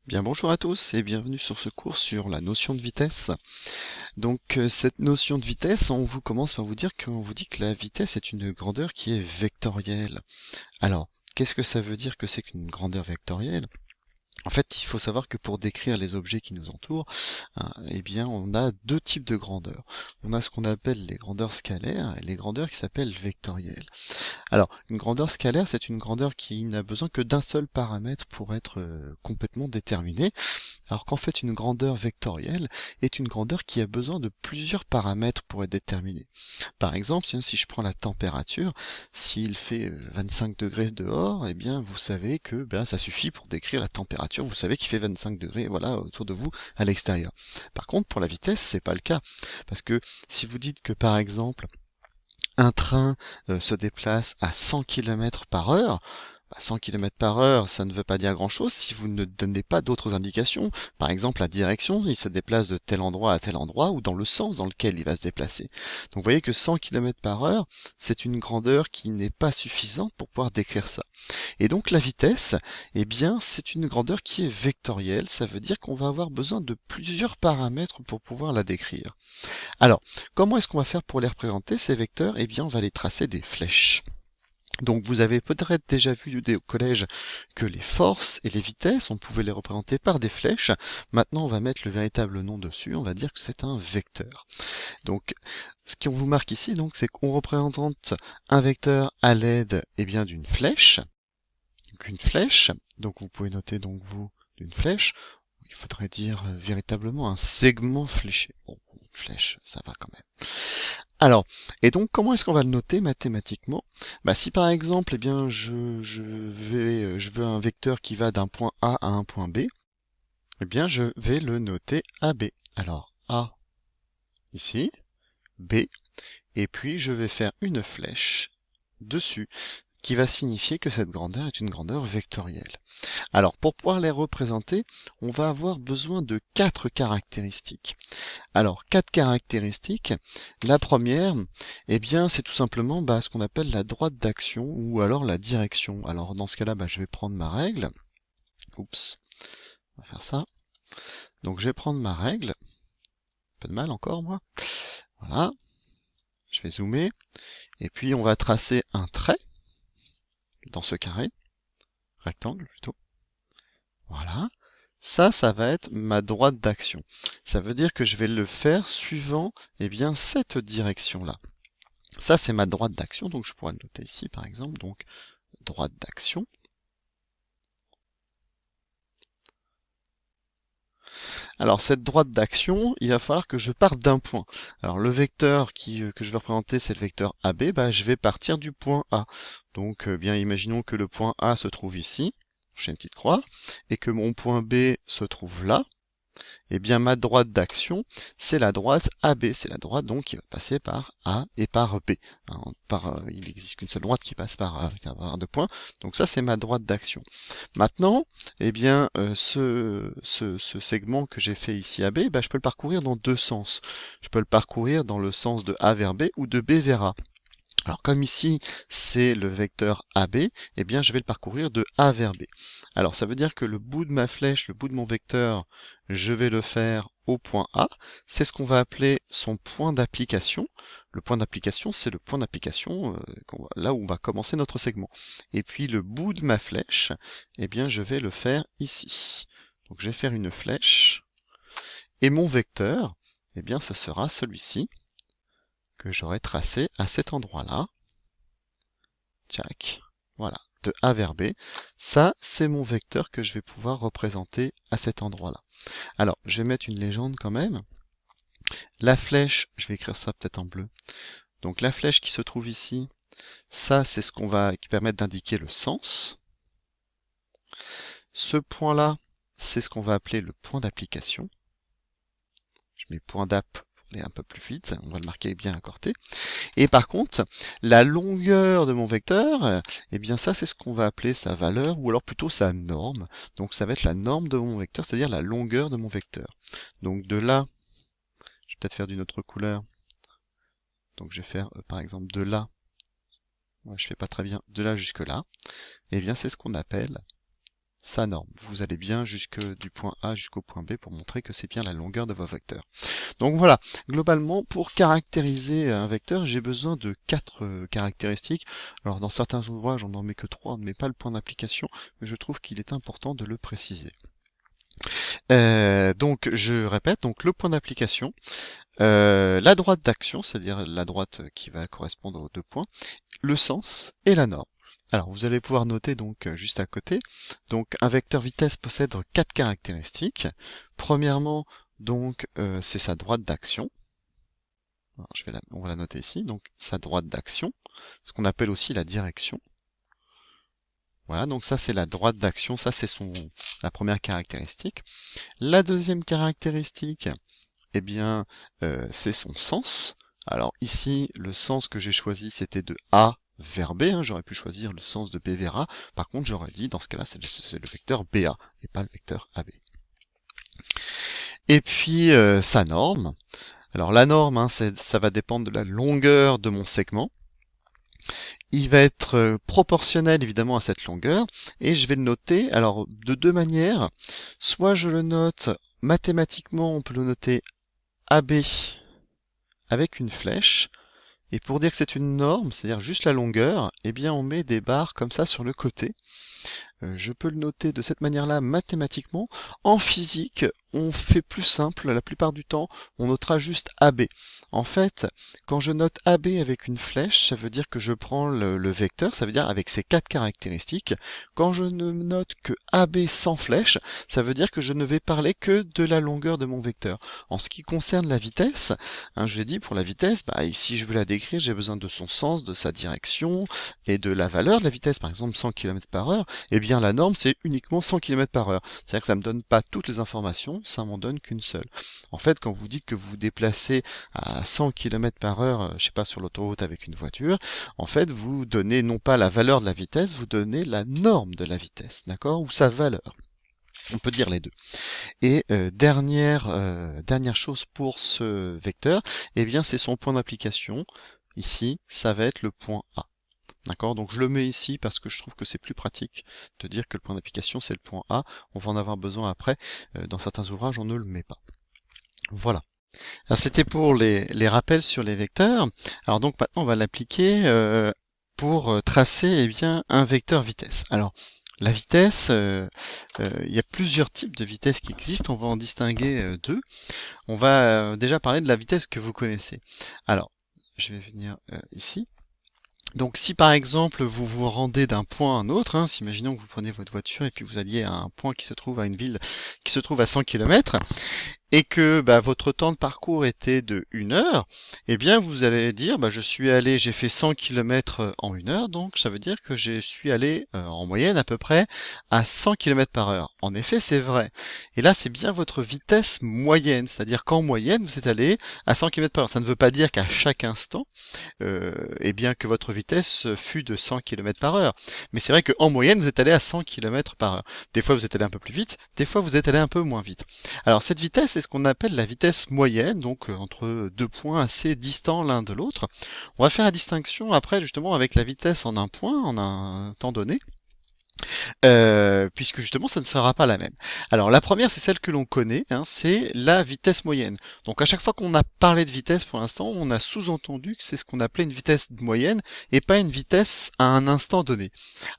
Bien bonjour à tous et bienvenue sur ce cours sur la notion de vitesse. Donc cette notion de vitesse, on vous commence par vous dire qu'on vous dit que la vitesse est une grandeur qui est vectorielle. Alors, qu'est-ce que ça veut dire que c'est qu'une grandeur vectorielle? En fait, il faut savoir que pour décrire les objets qui nous entourent, eh bien, on a deux types de grandeurs. On a ce qu'on appelle les grandeurs scalaires et les grandeurs qui s'appellent vectorielles. Alors, une grandeur scalaire, c'est une grandeur qui n'a besoin que d'un seul paramètre pour être complètement déterminée. Alors qu'en fait, une grandeur vectorielle est une grandeur qui a besoin de plusieurs paramètres pour être déterminée. Par exemple, si je prends la température, s'il fait 25 degrés dehors, eh bien vous savez que ça suffit pour décrire la température. Vous savez qu'il fait 25 degrés, voilà, autour de vous à l'extérieur. Par contre, pour la vitesse, c'est pas le cas, parce que si vous dites que par exemple un train se déplace à 100 km par heure, 100 km par heure, ça ne veut pas dire grand-chose si vous ne donnez pas d'autres indications. Par exemple, la direction, il se déplace de tel endroit à tel endroit ou dans le sens dans lequel il va se déplacer. Donc vous voyez que 100 km par heure, c'est une grandeur qui n'est pas suffisante pour pouvoir décrire ça. Et donc la vitesse, eh bien, c'est une grandeur qui est vectorielle. Ça veut dire qu'on va avoir besoin de plusieurs paramètres pour pouvoir la décrire. Alors, comment est-ce qu'on va faire pour les représenter, ces vecteurs? Eh bien, on va les tracer des flèches. Donc vous avez peut-être déjà vu au collège que les forces et les vitesses, on pouvait les représenter par des flèches. Maintenant, on va mettre le véritable nom dessus, on va dire que c'est un vecteur. Donc, ce qu'on vous marque ici, donc, c'est qu'on représente un vecteur à l'aide d'une flèche. Donc une flèche, donc vous pouvez noter donc vous d'une flèche, il faudrait dire véritablement un segment fléché. Bon, une flèche, ça va quand même. Alors, et donc comment est-ce qu'on va le noter mathématiquement? Si par exemple, je veux un vecteur qui va d'un point A à un point B, eh bien je vais le noter AB. Alors A ici, B, et puis je vais faire une flèche dessus, qui va signifier que cette grandeur est une grandeur vectorielle. Alors, pour pouvoir les représenter, on va avoir besoin de quatre caractéristiques. Alors, quatre caractéristiques. La première, eh bien, c'est tout simplement ce qu'on appelle la droite d'action ou alors la direction. Alors, dans ce cas-là, je vais prendre ma règle. Oups, on va faire ça. Donc, je vais prendre ma règle. Pas de mal encore, moi. Voilà. Je vais zoomer. Et puis, on va tracer un trait dans ce carré. Rectangle, plutôt. Voilà. Ça va être ma droite d'action. Ça veut dire que je vais le faire suivant, cette direction-là. Ça, c'est ma droite d'action, donc je pourrais le noter ici, par exemple, donc droite d'action. Alors, cette droite d'action, il va falloir que je parte d'un point. Alors, le vecteur que je vais représenter, c'est le vecteur AB, je vais partir du point A. Donc, imaginons que le point A se trouve ici, je fais une petite croix, et que mon point B se trouve là. Eh bien, ma droite d'action, c'est la droite AB. C'est la droite donc qui va passer par A et par B. Il n'existe qu'une seule droite qui passe par deux points. Donc ça, c'est ma droite d'action. Maintenant, ce segment que j'ai fait ici AB, je peux le parcourir dans deux sens. Je peux le parcourir dans le sens de A vers B ou de B vers A. Alors comme ici c'est le vecteur AB, je vais le parcourir de A vers B. Alors ça veut dire que le bout de ma flèche, le bout de mon vecteur, je vais le faire au point A. C'est ce qu'on va appeler son point d'application. Le point d'application, c'est le point d'application là où on va commencer notre segment. Et puis le bout de ma flèche, je vais le faire ici. Donc je vais faire une flèche. Et mon vecteur, ce sera celui-ci que j'aurai tracé à cet endroit-là. Tchac, voilà, de A vers B. Ça, c'est mon vecteur que je vais pouvoir représenter à cet endroit-là. Alors, je vais mettre une légende quand même. La flèche, je vais écrire ça peut-être en bleu. Donc la flèche qui se trouve ici, ça, c'est ce qui permet d'indiquer le sens. Ce point-là, c'est ce qu'on va appeler le point d'application. Je mets point d'app pour aller un peu plus vite, on va le marquer bien accorté. Et par contre, la longueur de mon vecteur, ça c'est ce qu'on va appeler sa valeur, ou alors plutôt sa norme. Donc ça va être la norme de mon vecteur, c'est-à-dire la longueur de mon vecteur. Donc de là, je vais peut-être faire d'une autre couleur. Donc je vais faire par exemple de là, je fais pas très bien, de là jusque là. C'est ce qu'on appelle sa norme. Vous allez bien du point A jusqu'au point B pour montrer que c'est bien la longueur de vos vecteurs. Donc voilà, globalement, pour caractériser un vecteur, j'ai besoin de 4 caractéristiques. Alors dans certains ouvrages, on n'en met que 3, on ne met pas le point d'application, mais je trouve qu'il est important de le préciser. Donc je répète, donc le point d'application, la droite d'action, c'est-à-dire la droite qui va correspondre aux 2 points, le sens et la norme. Alors vous allez pouvoir noter donc juste à côté, donc un vecteur vitesse possède 4 caractéristiques. Premièrement, donc c'est sa droite d'action. On va la noter ici, donc sa droite d'action, ce qu'on appelle aussi la direction. Voilà, donc ça c'est la droite d'action, ça c'est la première caractéristique. La deuxième caractéristique, eh bien, c'est son sens. Alors ici, le sens que j'ai choisi, c'était de A vers B. J'aurais pu choisir le sens de B vers A. Par contre, j'aurais dit, dans ce cas-là, c'est le vecteur BA et pas le vecteur AB. Et puis, sa norme. Alors la norme, ça va dépendre de la longueur de mon segment. Il va être proportionnel évidemment à cette longueur, et je vais le noter alors de 2 manières. Soit je le note mathématiquement, on peut le noter AB avec une flèche, et pour dire que c'est une norme, c'est-à-dire juste la longueur, eh bien on met des barres comme ça sur le côté. Je peux le noter de cette manière-là mathématiquement. En physique, on fait plus simple, la plupart du temps, on notera juste AB. En fait, quand je note AB avec une flèche, ça veut dire que je prends le vecteur, ça veut dire avec ses 4 caractéristiques. Quand je ne note que AB sans flèche, ça veut dire que je ne vais parler que de la longueur de mon vecteur. En ce qui concerne la vitesse, je l'ai dit, pour la vitesse, si je veux la décrire, j'ai besoin de son sens, de sa direction et de la valeur de la vitesse, par exemple 100 km/h. Eh bien, la norme, c'est uniquement 100 km/h. C'est-à-dire que ça ne me donne pas toutes les informations, ça m'en donne qu'une seule. En fait, quand vous dites que vous vous déplacez à 100 km/h, je sais pas, sur l'autoroute avec une voiture, en fait, vous donnez non pas la valeur de la vitesse, vous donnez la norme de la vitesse, d'accord, ou sa valeur. On peut dire les deux. Et dernière chose pour ce vecteur, eh bien, c'est son point d'application. Ici, ça va être le point A. D'accord, donc je le mets ici parce que je trouve que c'est plus pratique de dire que le point d'application c'est le point A. On va en avoir besoin après. Dans certains ouvrages, on ne le met pas. Voilà. Alors c'était pour les rappels sur les vecteurs. Alors donc maintenant on va l'appliquer pour tracer eh bien, un vecteur vitesse. Alors la vitesse, il y a plusieurs types de vitesse qui existent. On va en distinguer 2. On va déjà parler de la vitesse que vous connaissez. Alors, je vais venir ici. Donc si par exemple vous vous rendez d'un point à un autre, imaginons que vous prenez votre voiture et puis vous alliez à un point qui se trouve à une ville qui se trouve à 100 km, et que votre temps de parcours était de 1 heure, eh bien vous allez dire j'ai fait 100 km en 1 heure, donc ça veut dire que je suis allé en moyenne à peu près à 100 km/h. En effet, c'est vrai. Et là, c'est bien votre vitesse moyenne, c'est-à-dire qu'en moyenne, vous êtes allé à 100 km/h. Ça ne veut pas dire qu'à chaque instant, eh bien que votre vitesse fut de 100 km/h. Mais c'est vrai qu'en moyenne, vous êtes allé à 100 km/h. Des fois, vous êtes allé un peu plus vite, des fois, vous êtes allé un peu moins vite. Alors cette vitesse, c'est ce qu'on appelle la vitesse moyenne, donc entre 2 points assez distants l'un de l'autre. On va faire la distinction après justement avec la vitesse en un point, en un temps donné. Puisque justement ça ne sera pas la même. Alors la première c'est celle que l'on connaît, c'est la vitesse moyenne. Donc à chaque fois qu'on a parlé de vitesse pour l'instant, on a sous-entendu que c'est ce qu'on appelait une vitesse moyenne et pas une vitesse à un instant donné.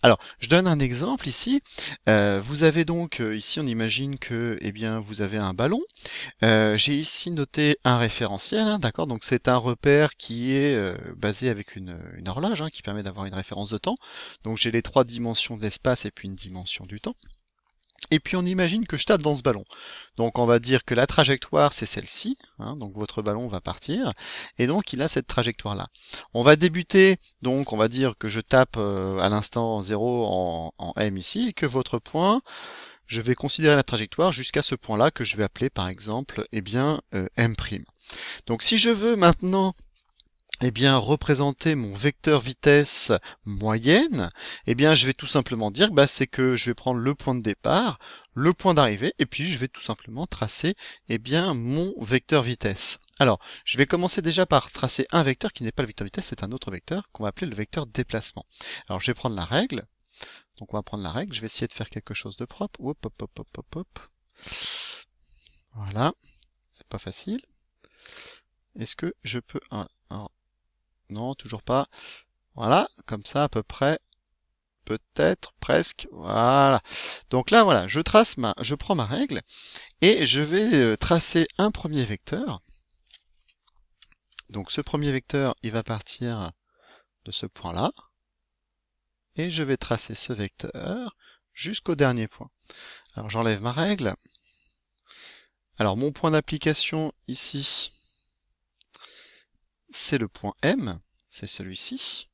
Alors je donne un exemple ici. Vous avez donc ici on imagine que vous avez un ballon. J'ai ici noté un référentiel, d'accord, donc c'est un repère qui est basé avec une horloge qui permet d'avoir une référence de temps. Donc j'ai les 3 dimensions de l'espace et puis une dimension du temps. Et puis on imagine que je tape dans ce ballon. Donc on va dire que la trajectoire c'est celle-ci, donc votre ballon va partir, et donc il a cette trajectoire-là. On va débuter, donc on va dire que je tape à l'instant 0 en M ici, et que votre point, je vais considérer la trajectoire jusqu'à ce point-là que je vais appeler par exemple M'. Donc si je veux maintenant représenter mon vecteur vitesse moyenne, je vais tout simplement dire c'est que je vais prendre le point de départ, le point d'arrivée, et puis je vais tout simplement tracer mon vecteur vitesse. Alors, je vais commencer déjà par tracer un vecteur qui n'est pas le vecteur vitesse, c'est un autre vecteur qu'on va appeler le vecteur déplacement. Alors, je vais prendre la règle. Donc on va prendre la règle, je vais essayer de faire quelque chose de propre. Hop, hop, hop, hop, hop, hop. Voilà, c'est pas facile. Est-ce que je peux... Alors, non, toujours pas. Voilà, comme ça à peu près. Peut-être, presque. Voilà. Donc là, voilà, je prends ma règle et je vais tracer un premier vecteur. Donc ce premier vecteur, il va partir de ce point-là. Et je vais tracer ce vecteur jusqu'au dernier point. Alors j'enlève ma règle. Alors mon point d'application ici, c'est le point M, c'est celui-ci.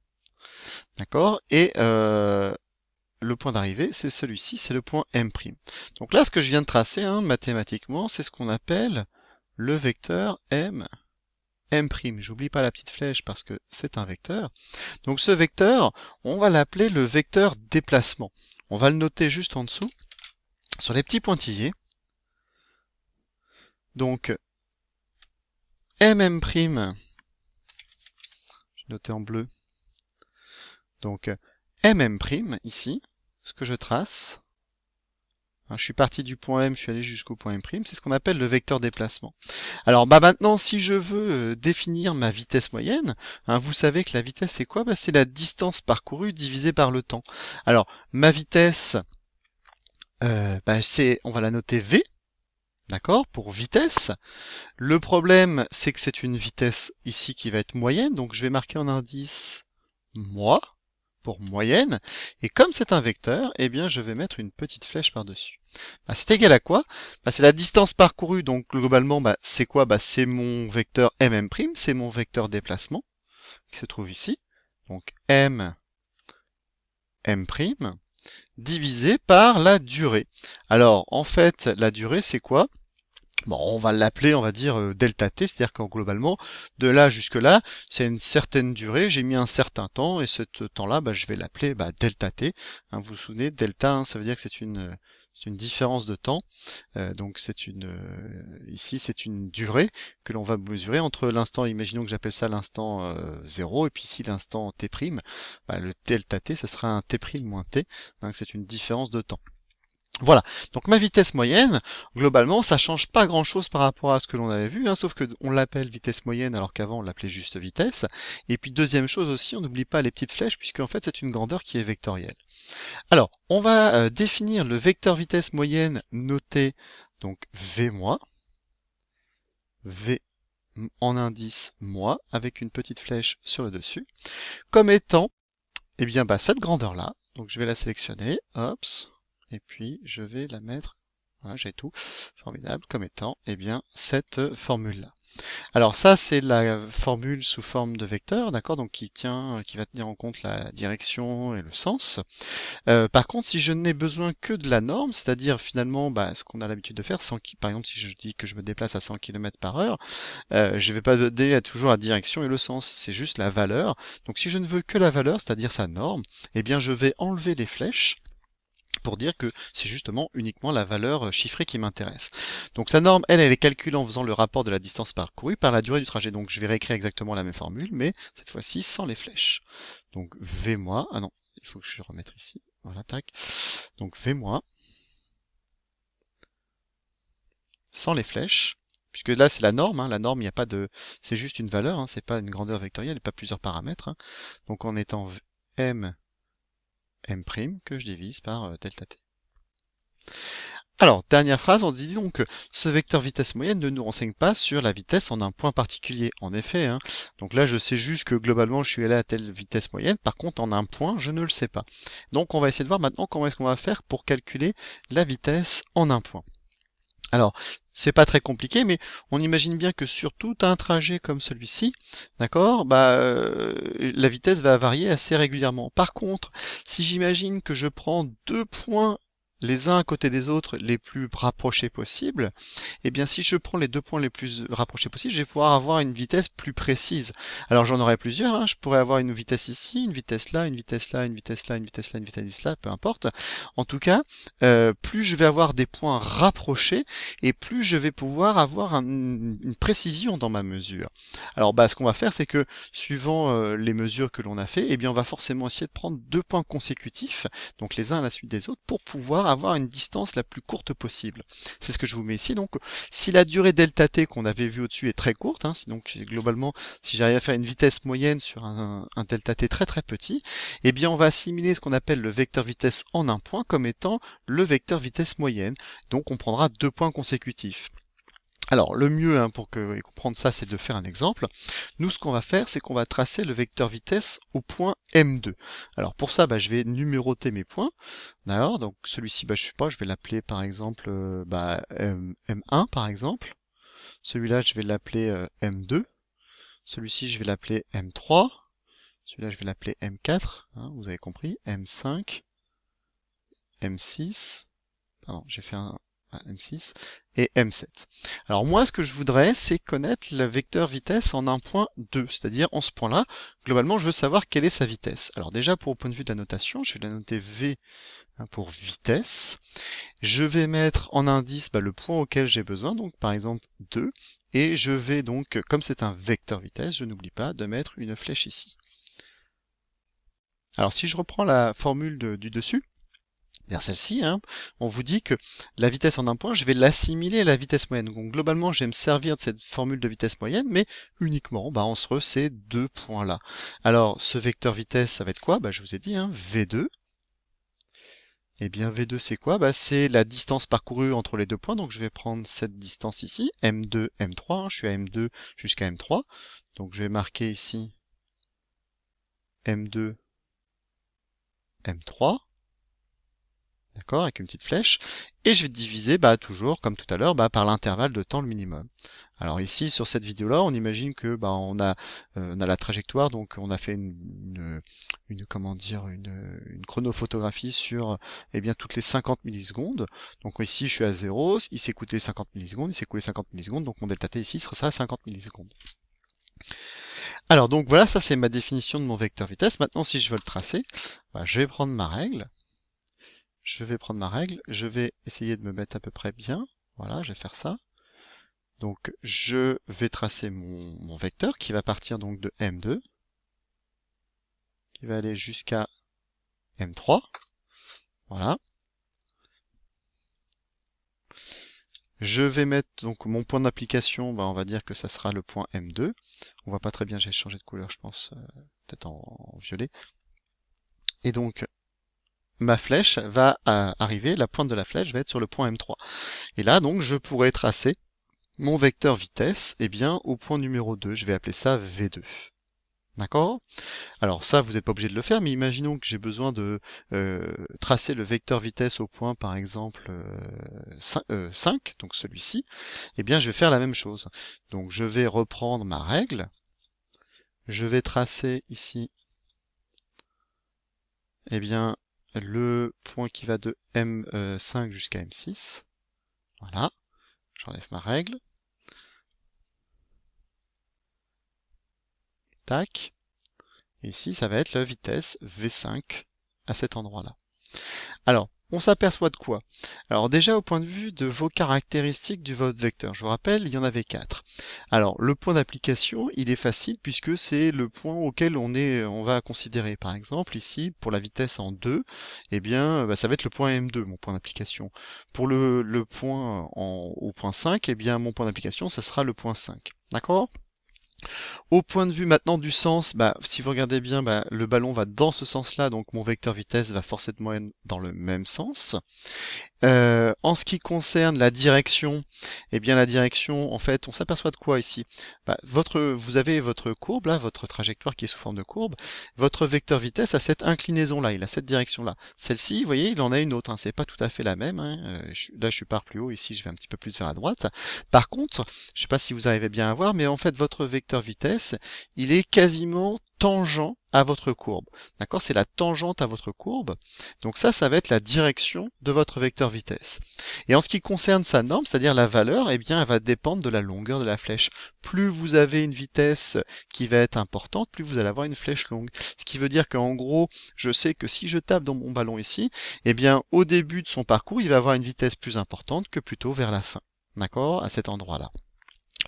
D'accord? Et le point d'arrivée, c'est celui-ci, c'est le point M'. Donc là, ce que je viens de tracer, hein, mathématiquement, c'est ce qu'on appelle le vecteur M'. J'oublie pas la petite flèche parce que c'est un vecteur. Donc ce vecteur, on va l'appeler le vecteur déplacement. On va le noter juste en dessous, sur les petits pointillés. Donc MM', je vais noter en bleu. Donc MM' ici, ce que je trace, je suis parti du point M, je suis allé jusqu'au point M', c'est ce qu'on appelle le vecteur déplacement. Alors maintenant, si je veux définir ma vitesse moyenne, vous savez que la vitesse c'est quoi? C'est la distance parcourue divisée par le temps. Alors ma vitesse, on va la noter V, d'accord, pour vitesse. Le problème, c'est que c'est une vitesse ici qui va être moyenne, donc je vais marquer en indice moi, pour moyenne, et comme c'est un vecteur, eh bien je vais mettre une petite flèche par-dessus. C'est égal à quoi? C'est la distance parcourue, donc globalement, c'est quoi? C'est mon vecteur MM', c'est mon vecteur déplacement, qui se trouve ici, donc M', divisé par la durée. Alors, en fait, la durée, c'est quoi? Bon, on va l'appeler, on va dire delta t, c'est-à-dire qu'en globalement, de là jusque là, c'est une certaine durée, j'ai mis un certain temps, et ce temps-là, je vais l'appeler delta t. Vous vous souvenez, delta, ça veut dire que c'est une différence de temps. Donc ici c'est une durée que l'on va mesurer entre l'instant, imaginons que j'appelle ça l'instant 0, et puis ici l'instant t'. Le delta t, ça sera un t' moins t, donc c'est une différence de temps. Voilà, donc ma vitesse moyenne, globalement, ça change pas grand chose par rapport à ce que l'on avait vu, sauf que on l'appelle vitesse moyenne alors qu'avant on l'appelait juste vitesse. Et puis deuxième chose aussi, on n'oublie pas les petites flèches puisque en fait c'est une grandeur qui est vectorielle. Alors, on va définir le vecteur vitesse moyenne noté donc V moi, V en indice moi, avec une petite flèche sur le dessus, comme étant cette grandeur-là. Donc je vais la sélectionner, hop. Et puis je vais la mettre, voilà, j'ai tout, formidable, comme étant cette formule-là. Alors ça c'est la formule sous forme de vecteur, d'accord, donc qui va tenir en compte la direction et le sens. Par contre, si je n'ai besoin que de la norme, c'est-à-dire finalement ce qu'on a l'habitude de faire, par exemple si je dis que je me déplace à 100 km/h, je ne vais pas donner toujours la direction et le sens, c'est juste la valeur. Donc si je ne veux que la valeur, c'est-à-dire sa norme, je vais enlever les flèches pour dire que c'est justement uniquement la valeur chiffrée qui m'intéresse. Donc sa norme, elle est calculée en faisant le rapport de la distance parcourue par la durée du trajet. Donc je vais réécrire exactement la même formule, mais cette fois-ci sans les flèches. Donc V moi, non, il faut que je remette ici. Voilà, tac. Donc V moi, sans les flèches, puisque là c'est la norme, la norme, il n'y a pas de, c'est juste une valeur, c'est pas une grandeur vectorielle, et pas plusieurs paramètres. Donc en étant M' que je divise par delta t. Alors, dernière phrase, on dit donc que ce vecteur vitesse moyenne ne nous renseigne pas sur la vitesse en un point particulier. En effet, donc là je sais juste que globalement je suis allé à telle vitesse moyenne, par contre en un point je ne le sais pas. Donc on va essayer de voir maintenant comment est-ce qu'on va faire pour calculer la vitesse en un point. Alors, c'est pas très compliqué, mais on imagine bien que sur tout un trajet comme celui-ci, d'accord, la vitesse va varier assez régulièrement. Par contre, si j'imagine que je prends deux points les uns à côté des autres les plus rapprochés possibles, eh bien si je prends les 2 points les plus rapprochés possibles, je vais pouvoir avoir une vitesse plus précise. Alors j'en aurai plusieurs, hein. Je pourrais avoir une vitesse ici, une vitesse là, une vitesse là, une vitesse là, une vitesse là, une vitesse là, peu importe. En tout cas, plus je vais avoir des points rapprochés, et plus je vais pouvoir avoir une précision dans ma mesure. Alors ce qu'on va faire, c'est que suivant les mesures que l'on a fait, eh bien on va forcément essayer de prendre 2 points consécutifs, donc les uns à la suite des autres, pour pouvoir avoir une distance la plus courte possible. C'est ce que je vous mets ici. Donc si la durée delta t qu'on avait vu au-dessus est très courte, hein, donc globalement si j'arrive à faire une vitesse moyenne sur un delta t très très petit, eh bien on va assimiler ce qu'on appelle le vecteur vitesse en un point comme étant le vecteur vitesse moyenne. Donc on prendra 2 points consécutifs. Alors le mieux pour comprendre ça, c'est de faire un exemple. Nous, ce qu'on va faire, c'est qu'on va tracer le vecteur vitesse au point M2. Alors pour ça, je vais numéroter mes points. D'accord, donc celui-ci, je sais pas, je vais l'appeler par exemple M1 par exemple. Celui-là, je vais l'appeler M2. Celui-ci, je vais l'appeler M3. Celui-là, je vais l'appeler M4. Hein, vous avez compris. M5, M6. Pardon, j'ai fait un M6 et M7. Alors moi, ce que je voudrais, c'est connaître le vecteur vitesse en un point 2, c'est-à-dire en ce point-là, globalement, je veux savoir quelle est sa vitesse. Alors déjà, pour au point de vue de la notation, je vais la noter V pour vitesse. Je vais mettre en indice le point auquel j'ai besoin, donc par exemple 2, et je vais donc, comme c'est un vecteur vitesse, je n'oublie pas de mettre une flèche ici. Alors si je reprends la formule du dessus, celle-ci, on vous dit que la vitesse en un point, je vais l'assimiler à la vitesse moyenne. Donc globalement, je vais me servir de cette formule de vitesse moyenne, mais uniquement entre ces 2 points-là. Alors, ce vecteur vitesse, ça va être quoi? Je vous ai dit, V2. Eh bien, V2, c'est quoi? C'est la distance parcourue entre les 2 points. Donc, je vais prendre cette distance ici, M2, M3. Je suis à M2 jusqu'à M3. Donc, je vais marquer ici M2, M3. D'accord, avec une petite flèche, et je vais diviser toujours comme tout à l'heure par l'intervalle de temps le minimum. Alors ici sur cette vidéo là, on imagine que on a la trajectoire, donc on a fait une chronophotographie sur toutes les 50 millisecondes. Donc ici je suis à 0, il s'est écoulé 50 millisecondes, il s'est écoulé 50 millisecondes, donc mon delta t ici sera ça à 50 millisecondes. Alors donc voilà, ça c'est ma définition de mon vecteur vitesse. Maintenant si je veux le tracer, je vais prendre ma règle. Je vais essayer de me mettre à peu près bien. Voilà, je vais faire ça. Donc je vais tracer mon vecteur qui va partir donc de M2, qui va aller jusqu'à M3. Voilà. Je vais mettre donc mon point d'application, on va dire que ça sera le point M2. On voit pas très bien, j'ai changé de couleur, je pense, peut-être en violet. Et donc ma flèche va arriver, la pointe de la flèche va être sur le point M3. Et là, donc, je pourrais tracer mon vecteur vitesse, au point numéro 2. Je vais appeler ça V2. D'accord? Alors ça, vous n'êtes pas obligé de le faire, mais imaginons que j'ai besoin de tracer le vecteur vitesse au point, par exemple, 5, donc celui-ci. Je vais faire la même chose. Donc je vais reprendre ma règle. Je vais tracer ici le point qui va de M5 jusqu'à M6. Voilà. J'enlève ma règle. Tac. Et ici, ça va être la vitesse V5 à cet endroit-là. Alors, on s'aperçoit de quoi? Alors déjà, au point de vue de vos caractéristiques du votre vecteur, je vous rappelle, il y en avait 4. Alors, le point d'application, il est facile puisque c'est le point auquel on va considérer. Par exemple, ici, pour la vitesse en 2, ça va être le point M2, mon point d'application. Pour le point au point 5, mon point d'application, ça sera le point 5. D'accord? Au point de vue maintenant du sens, si vous regardez bien, le ballon va dans ce sens-là, donc mon vecteur vitesse va forcément être dans le même sens. En ce qui concerne la direction, la direction, en fait, on s'aperçoit de quoi ici? Vous avez votre courbe, là, votre trajectoire qui est sous forme de courbe. Votre vecteur vitesse a cette inclinaison-là, il a cette direction-là. Celle-ci, vous voyez, il en a une autre, c'est pas tout à fait la même. Là, je pars plus haut, ici, je vais un petit peu plus vers la droite. Par contre, je sais pas si vous arrivez bien à voir, mais en fait, votre vecteur vecteur vitesse, il est quasiment tangent à votre courbe. D'accord? C'est la tangente à votre courbe. Donc ça va être la direction de votre vecteur vitesse. Et en ce qui concerne sa norme, c'est-à-dire la valeur, eh bien, elle va dépendre de la longueur de la flèche. Plus vous avez une vitesse qui va être importante, plus vous allez avoir une flèche longue. Ce qui veut dire qu'en gros, je sais que si je tape dans mon ballon ici, eh bien, au début de son parcours, il va avoir une vitesse plus importante que plutôt vers la fin. D'accord? À cet endroit-là.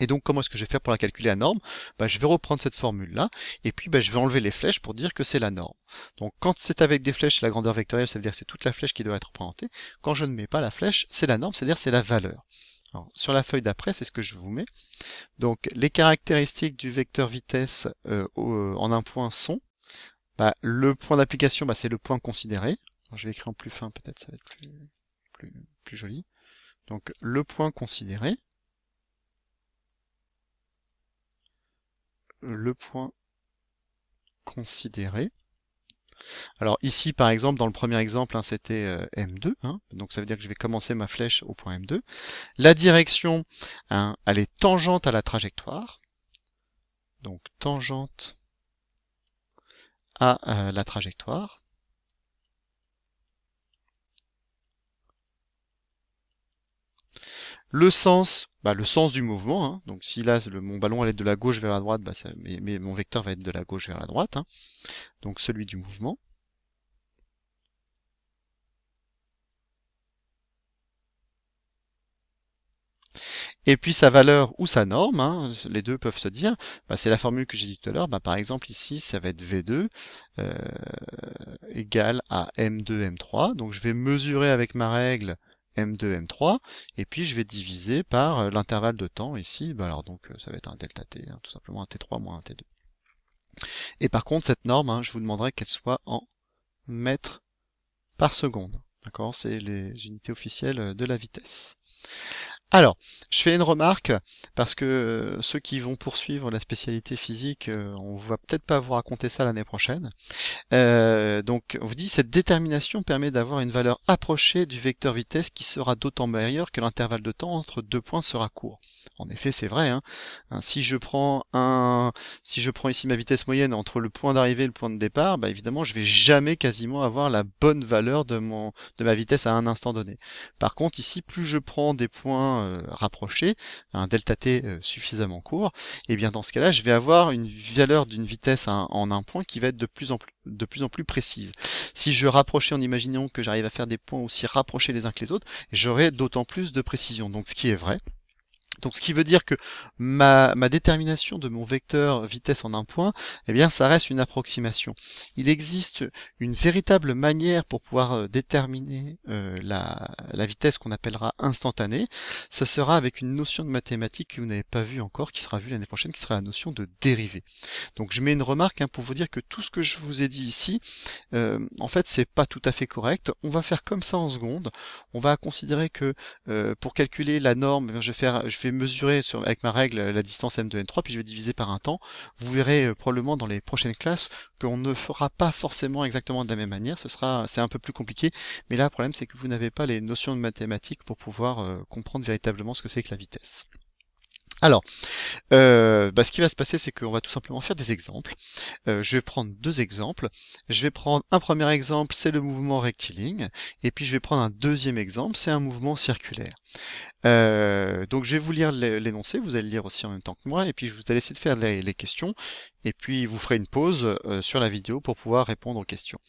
Et donc, comment est-ce que je vais faire pour la calculer la norme? Je vais reprendre cette formule-là, et puis je vais enlever les flèches pour dire que c'est la norme. Donc, quand c'est avec des flèches, c'est la grandeur vectorielle, ça veut dire que c'est toute la flèche qui doit être représentée. Quand je ne mets pas la flèche, c'est la norme, c'est-à-dire c'est la valeur. Alors, sur la feuille d'après, c'est ce que je vous mets. Donc, les caractéristiques du vecteur vitesse en un point sont, le point d'application, c'est le point considéré. Alors, je vais écrire en plus fin, peut-être ça va être plus joli. Donc, le point considéré. Le point considéré. Alors ici, par exemple, dans le premier exemple, c'était M2, donc ça veut dire que je vais commencer ma flèche au point M2. La direction, elle est tangente à la trajectoire. Donc tangente à la trajectoire. Le sens du mouvement. Donc si là, mon ballon allait de la gauche vers la droite, mais mon vecteur va être de la gauche vers la droite. Donc celui du mouvement. Et puis sa valeur ou sa norme, les deux peuvent se dire, c'est la formule que j'ai dit tout à l'heure. Par exemple ici, ça va être V2 égale à M2, M3. Donc je vais mesurer avec ma règle M2, M3, et puis je vais diviser par l'intervalle de temps ici. Donc ça va être un delta T, tout simplement un T3 moins un T2. Et par contre, cette norme, je vous demanderai qu'elle soit en mètres par seconde. D'accord? C'est les unités officielles de la vitesse. Alors, je fais une remarque, parce que ceux qui vont poursuivre la spécialité physique, on va peut-être pas vous raconter ça l'année prochaine. Donc, on vous dit, cette détermination permet d'avoir une valeur approchée du vecteur vitesse qui sera d'autant meilleure que l'intervalle de temps entre deux points sera court. En effet, c'est vrai. Si je prends ici ma vitesse moyenne entre le point d'arrivée et le point de départ, évidemment, je vais jamais quasiment avoir la bonne valeur de ma vitesse à un instant donné. Par contre, ici, plus je prends des points rapprochés, un delta t suffisamment court, et bien dans ce cas-là, je vais avoir une valeur d'une vitesse en un point qui va être de plus en plus précise. Si je rapprochais en imaginant que j'arrive à faire des points aussi rapprochés les uns que les autres, j'aurai d'autant plus de précision. Donc ce qui est vrai. Donc ce qui veut dire que ma détermination de mon vecteur vitesse en un point, ça reste une approximation. Il existe une véritable manière pour pouvoir déterminer la vitesse qu'on appellera instantanée. Ça sera avec une notion de mathématiques que vous n'avez pas vue encore, qui sera vue l'année prochaine, qui sera la notion de dérivée. Donc je mets une remarque pour vous dire que tout ce que je vous ai dit ici, en fait c'est pas tout à fait correct. On va faire comme ça en secondes. On va considérer que pour calculer la norme, je vais mesurer avec ma règle la distance M2, N3, puis je vais diviser par un temps. Vous verrez probablement dans les prochaines classes qu'on ne fera pas forcément exactement de la même manière. C'est un peu plus compliqué, mais là le problème c'est que vous n'avez pas les notions de mathématiques pour pouvoir comprendre véritablement ce que c'est que la vitesse. Alors, ce qui va se passer, c'est qu'on va tout simplement faire des exemples. Je vais prendre deux exemples. Je vais prendre un premier exemple, c'est le mouvement rectiligne, et puis je vais prendre un deuxième exemple, c'est un mouvement circulaire. Donc je vais vous lire l'énoncé, vous allez le lire aussi en même temps que moi, et puis je vous ai laissé de faire les questions, et puis vous ferez une pause sur la vidéo pour pouvoir répondre aux questions.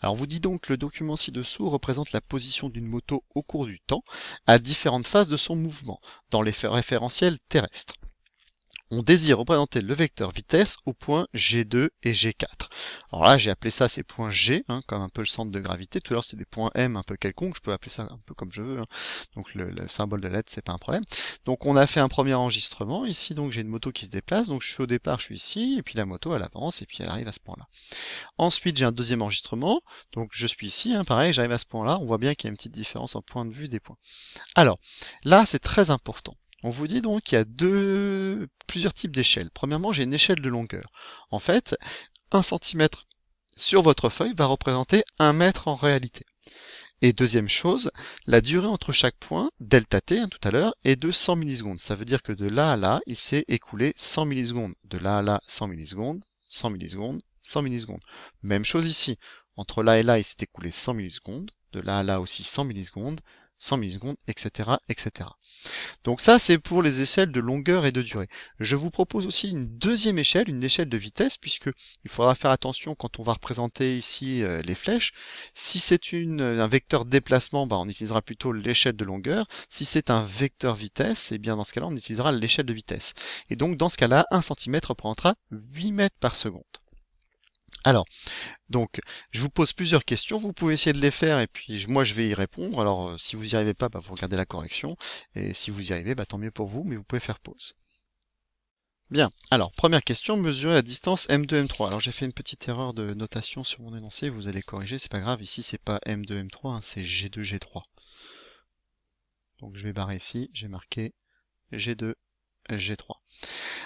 Alors on vous dit donc que le document ci-dessous représente la position d'une moto au cours du temps, à différentes phases de son mouvement, dans les référentiels terrestres. On désire représenter le vecteur vitesse aux points G2 et G4. Alors là, j'ai appelé ça ces points G, comme un peu le centre de gravité. Tout à l'heure, c'était des points M un peu quelconques. Je peux appeler ça un peu comme je veux. Donc le symbole de lettre, c'est pas un problème. Donc on a fait un premier enregistrement. Ici, donc j'ai une moto qui se déplace. Donc je suis au départ, je suis ici, et puis la moto, elle avance, et puis elle arrive à ce point-là. Ensuite, j'ai un deuxième enregistrement. Donc je suis ici, pareil, j'arrive à ce point-là. On voit bien qu'il y a une petite différence en point de vue des points. Alors, là, c'est très important. On vous dit donc qu'il y a plusieurs types d'échelles. Premièrement, j'ai une échelle de longueur. En fait, 1 cm sur votre feuille va représenter 1 mètre en réalité. Et deuxième chose, la durée entre chaque point, delta t, tout à l'heure, est de 100 millisecondes. Ça veut dire que de là à là, il s'est écoulé 100 millisecondes. De là à là, 100 millisecondes, 100 millisecondes, 100 millisecondes. Même chose ici. Entre là et là, il s'est écoulé 100 millisecondes. De là à là aussi 100 millisecondes, 100 millisecondes, etc., etc. Donc ça, c'est pour les échelles de longueur et de durée. Je vous propose aussi une deuxième échelle, une échelle de vitesse, puisque il faudra faire attention quand on va représenter ici les flèches. Si c'est un vecteur déplacement, on utilisera plutôt l'échelle de longueur. Si c'est un vecteur vitesse, eh bien dans ce cas-là, on utilisera l'échelle de vitesse. Et donc dans ce cas-là, 1 cm représentera 8 mètres par seconde. Alors, donc, je vous pose plusieurs questions, vous pouvez essayer de les faire et puis moi je vais y répondre. Alors, si vous n'y arrivez pas, vous regardez la correction et si vous y arrivez, tant mieux pour vous, mais vous pouvez faire pause. Bien, alors, première question, mesurer la distance M2, M3. Alors, j'ai fait une petite erreur de notation sur mon énoncé, vous allez corriger, c'est pas grave, ici c'est pas M2, M3, c'est G2, G3. Donc, je vais barrer ici, j'ai marqué G2, G3.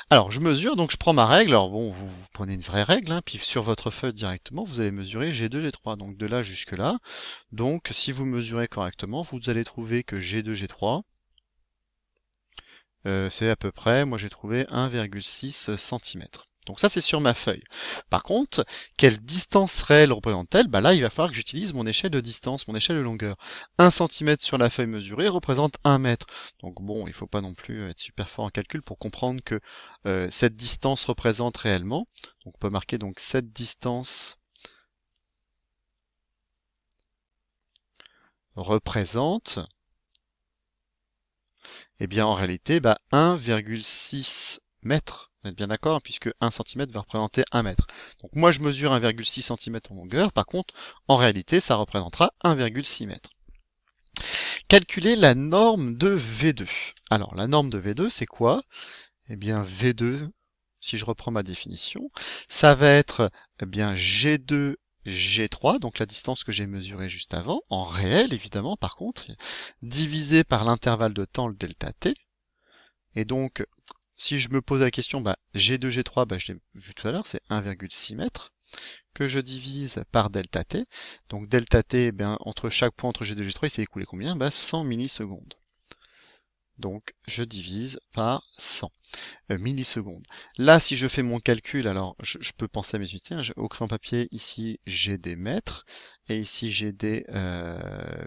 Alors, je mesure, donc je prends ma règle. Alors bon, vous prenez une vraie règle, puis sur votre feuille directement, vous allez mesurer G2, G3, donc de là jusque là. Donc, si vous mesurez correctement, vous allez trouver que G2, G3, c'est à peu près, moi j'ai trouvé 1,6 cm. Donc ça, c'est sur ma feuille. Par contre, quelle distance réelle représente-t-elle? Là, il va falloir que j'utilise mon échelle de distance, mon échelle de longueur. 1 cm sur la feuille mesurée représente 1 mètre. Donc bon, il ne faut pas non plus être super fort en calcul pour comprendre que cette distance représente réellement. Donc on peut marquer donc cette distance représente, eh bien en réalité, 1,6 mètres. Vous êtes bien d'accord, puisque 1 cm va représenter 1 mètre. Donc moi je mesure 1,6 cm en longueur, par contre, en réalité, ça représentera 1,6 mètre. Calculer la norme de V2. Alors la norme de V2, c'est quoi? Eh bien V2, si je reprends ma définition, ça va être G2, G3, donc la distance que j'ai mesurée juste avant, en réel évidemment par contre, divisé par l'intervalle de temps, le delta t. Et donc, si je me pose la question, G2, G3, je l'ai vu tout à l'heure, c'est 1,6 mètres, que je divise par delta t. Donc delta t, entre chaque point entre G2 et G3, il s'est écoulé combien? 100 millisecondes. Donc je divise par 100 millisecondes. Là, si je fais mon calcul, alors je peux penser à mes unités. Au crayon papier, ici j'ai des mètres et ici j'ai des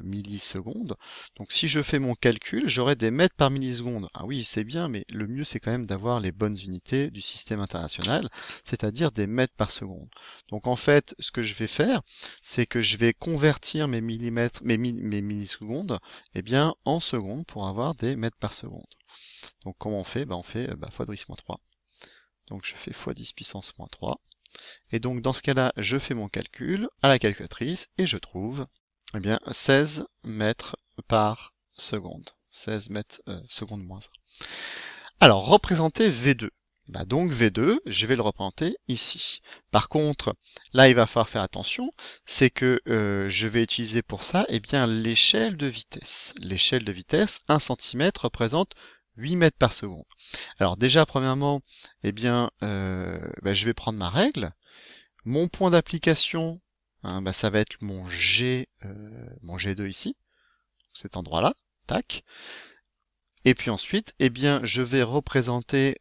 millisecondes. Donc si je fais mon calcul, j'aurai des mètres par milliseconde. Ah oui, c'est bien, mais le mieux c'est quand même d'avoir les bonnes unités du système international, c'est-à-dire des mètres par seconde. Donc en fait, ce que je vais faire, c'est que je vais convertir mes millimètres, mes millisecondes, en secondes pour avoir des mètres par seconde. Donc comment on fait? On fait x 10 3. Donc je fais x 10 puissance moins 3. Et donc dans ce cas-là, je fais mon calcul à la calculatrice et je trouve 16 mètres par seconde. 16 mètres seconde moins 1. Alors représenter V2. Donc V2, je vais le représenter ici. Par contre, là il va falloir faire attention, c'est que je vais utiliser pour ça l'échelle de vitesse. L'échelle de vitesse, 1 cm représente 8 mètres par seconde. Alors déjà, premièrement, je vais prendre ma règle. Mon point d'application, ça va être mon G2 ici, cet endroit-là, tac. Et puis ensuite, je vais représenter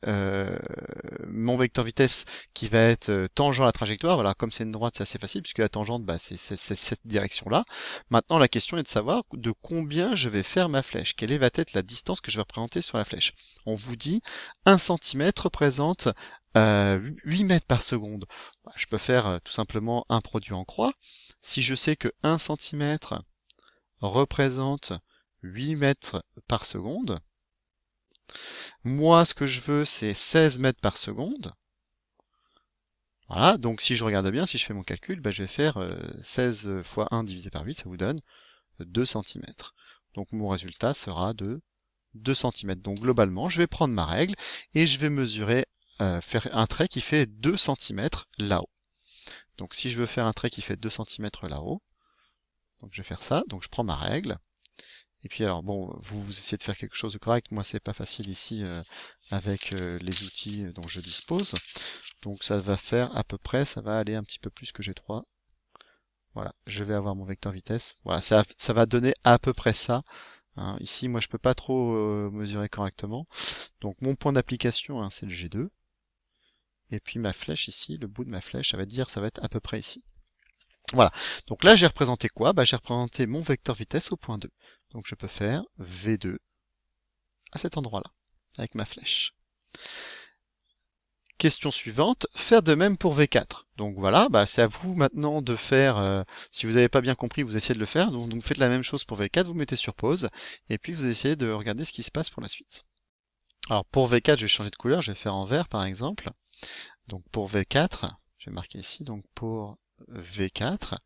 mon vecteur vitesse qui va être tangent à la trajectoire. Voilà, comme c'est une droite, c'est assez facile puisque la tangente, c'est cette direction-là. Maintenant, la question est de savoir de combien je vais faire ma flèche. Quelle va être la distance que je vais représenter sur la flèche. On vous dit 1 cm représente 8 mètres par seconde. Je peux faire tout simplement un produit en croix. Si je sais que 1 cm représente 8 mètres par seconde, moi, ce que je veux, c'est 16 mètres par seconde. Voilà, donc si je regarde bien, si je fais mon calcul, je vais faire 16 fois 1 divisé par 8, ça vous donne 2 cm. Donc mon résultat sera de 2 cm. Donc globalement, je vais prendre ma règle et je vais mesurer, faire un trait qui fait 2 cm là-haut. Donc si je veux faire un trait qui fait 2 cm là-haut, donc je vais faire ça, donc je prends ma règle. Et puis alors bon, vous essayez de faire quelque chose de correct. Moi, c'est pas facile ici avec les outils dont je dispose. Donc ça va faire à peu près, ça va aller un petit peu plus que G3. Voilà, je vais avoir mon vecteur vitesse. Voilà, ça va donner à peu près ça. Hein. Ici, moi, je peux pas trop mesurer correctement. Donc, mon point d'application, hein, c'est le G2. Et puis ma flèche ici, le bout de ma flèche, ça va être à peu près ici. Voilà. Donc là, j'ai représenté quoi? J'ai représenté mon vecteur vitesse au point 2. Donc je peux faire V2 à cet endroit-là, avec ma flèche. Question suivante, faire de même pour V4. Donc voilà, c'est à vous maintenant de faire, si vous n'avez pas bien compris, vous essayez de le faire. Donc vous faites la même chose pour V4, vous mettez sur pause, et puis vous essayez de regarder ce qui se passe pour la suite. Alors pour V4, je vais changer de couleur, je vais faire en vert par exemple. Donc pour V4, je vais marquer ici, donc pour V4.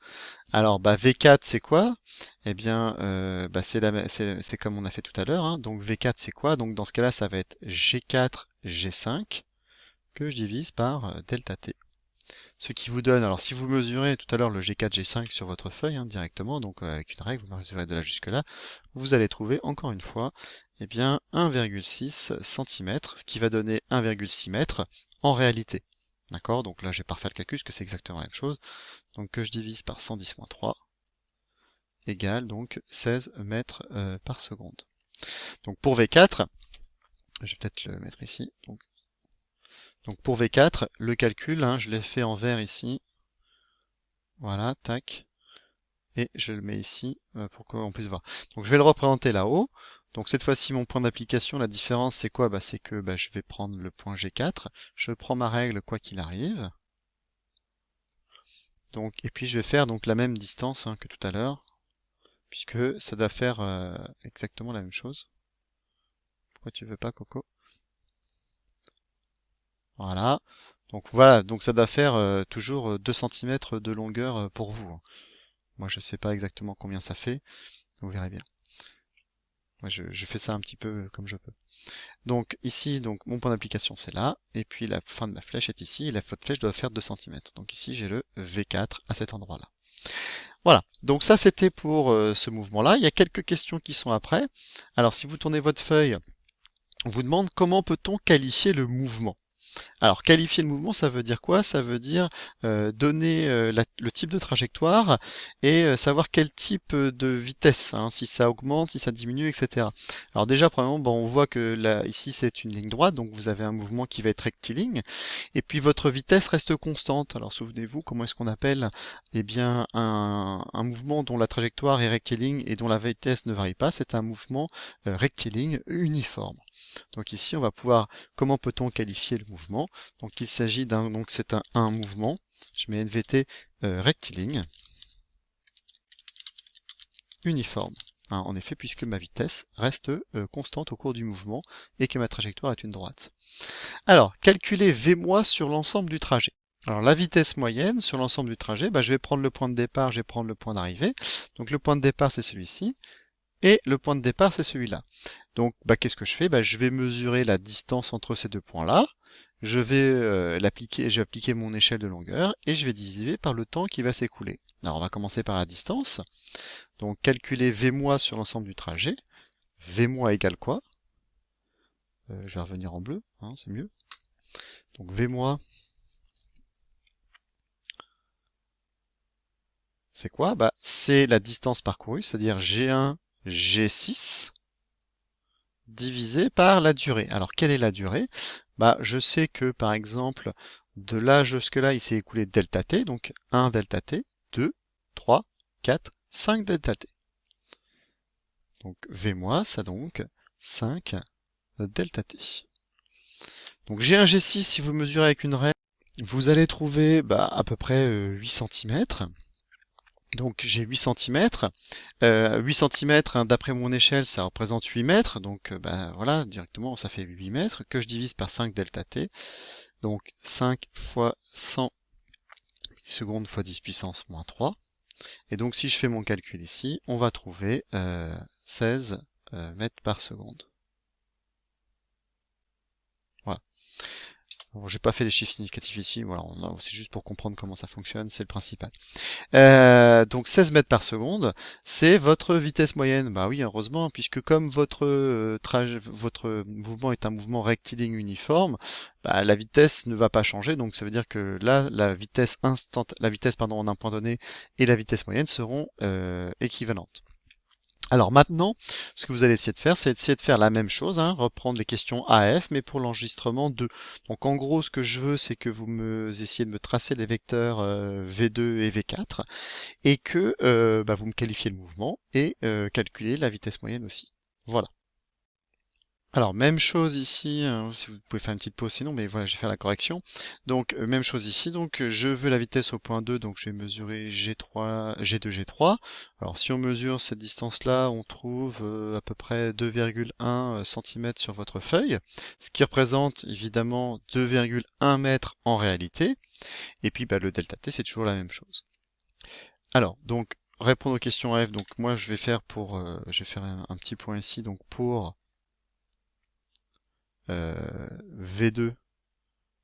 Alors V4 c'est quoi? Eh bien c'est comme on a fait tout à l'heure. Hein. Donc V4 c'est quoi? Donc dans ce cas-là ça va être G4, G5 que je divise par delta T. Ce qui vous donne, alors si vous mesurez tout à l'heure le G4, G5 sur votre feuille hein, directement, donc avec une règle, vous mesurez de là jusque là, vous allez trouver encore une fois eh bien 1,6 cm, ce qui va donner 1,6 m en réalité. D'accord? Donc là, je vais pas refaire le calcul, parce que c'est exactement la même chose. Donc que je divise par 110-3 égale donc 16 mètres par seconde. Donc pour V4, je vais peut-être le mettre ici. Donc pour V4, le calcul, hein, je l'ai fait en vert ici. Voilà, tac. Et je le mets ici pour qu'on puisse voir. Donc je vais le représenter là-haut. Donc cette fois-ci, mon point d'application, la différence, c'est quoi? C'est que je vais prendre le point G4. Je prends ma règle quoi qu'il arrive. Donc, et puis je vais faire donc la même distance hein, que tout à l'heure, puisque ça doit faire exactement la même chose. Pourquoi tu veux pas, Coco? Voilà. Donc voilà, donc ça doit faire toujours 2 cm de longueur pour vous. Hein. Moi je sais pas exactement combien ça fait, vous verrez bien. Moi je fais ça un petit peu comme je peux. Donc ici, donc mon point d'application c'est là, et puis la fin de ma flèche est ici, et la fin de flèche doit faire 2 cm. Donc ici j'ai le V4 à cet endroit-là. Voilà, donc ça c'était pour ce mouvement-là. Il y a quelques questions qui sont après. Alors si vous tournez votre feuille, on vous demande comment peut-on qualifier le mouvement. Alors qualifier le mouvement, ça veut dire quoi? Ça veut dire donner le type de trajectoire et savoir quel type de vitesse, hein, si ça augmente, si ça diminue, etc. Alors déjà, premièrement, on voit que là, ici c'est une ligne droite, donc vous avez un mouvement qui va être rectiligne, et puis votre vitesse reste constante. Alors souvenez-vous, comment est-ce qu'on appelle eh bien, un mouvement dont la trajectoire est rectiligne et dont la vitesse ne varie pas? C'est un mouvement rectiligne uniforme. Donc ici, on va pouvoir, comment peut-on qualifier le mouvement? Donc il s'agit donc c'est un mouvement, je mets NVT rectiligne, uniforme. Hein, en effet, puisque ma vitesse reste constante au cours du mouvement et que ma trajectoire est une droite. Alors, calculer V moi sur l'ensemble du trajet. Alors la vitesse moyenne sur l'ensemble du trajet, je vais prendre le point de départ, je vais prendre le point d'arrivée. Donc le point de départ c'est celui-ci, et le point de départ c'est celui-là. Donc, qu'est-ce que je fais? Je vais mesurer la distance entre ces deux points-là. Je vais appliquer mon échelle de longueur et je vais diviser par le temps qui va s'écouler. Alors, on va commencer par la distance. Donc, calculer V moi sur l'ensemble du trajet. V moi égale quoi? Je vais revenir en bleu, hein, c'est mieux. Donc, V moi, c'est quoi? C'est la distance parcourue, c'est-à-dire G1, G6 divisé par la durée. Alors, quelle est la durée? Je sais que, par exemple, de là jusque là, il s'est écoulé delta t, donc 1 delta t, 2, 3, 4, 5 delta t. Donc, V moi, ça donc 5 delta t. Donc, G1, G6, si vous mesurez avec une règle, vous allez trouver à peu près 8 cm. Donc j'ai 8 cm. 8 cm, d'après mon échelle, ça représente 8 mètres. Donc voilà, directement, ça fait 8 mètres que je divise par 5 delta t. Donc 5 fois 100 secondes fois 10 puissance moins 3. Et donc si je fais mon calcul ici, on va trouver 16 mètres par seconde. Voilà. Bon, j'ai pas fait les chiffres significatifs ici, voilà, c'est juste pour comprendre comment ça fonctionne, c'est le principal. Donc 16 mètres par seconde, c'est votre vitesse moyenne. Bah oui, heureusement, puisque comme votre mouvement est un mouvement rectiligne uniforme, bah, la vitesse ne va pas changer. Donc ça veut dire que là, la vitesse pardon, en un point donné et la vitesse moyenne seront équivalentes. Alors maintenant, ce que vous allez essayer de faire, c'est essayer de faire la même chose, hein, reprendre les questions AF, mais pour l'enregistrement 2. Donc en gros, ce que je veux, c'est que vous essayez de me tracer les vecteurs V2 et V4, et que bah, vous me qualifiez le mouvement, et calculer la vitesse moyenne aussi. Voilà. Alors, même chose ici, si vous pouvez faire une petite pause sinon, mais voilà, je vais faire la correction. Donc, même chose ici, donc je veux la vitesse au point 2, donc je vais mesurer G3, G2, G3. Alors, si on mesure cette distance-là, on trouve à peu près 2,1 cm sur votre feuille, ce qui représente évidemment 2,1 mètres en réalité. Et puis, bah, le delta T, c'est toujours la même chose. Alors, donc, répondre aux questions F, donc moi, je vais faire un petit point ici, donc pour V2,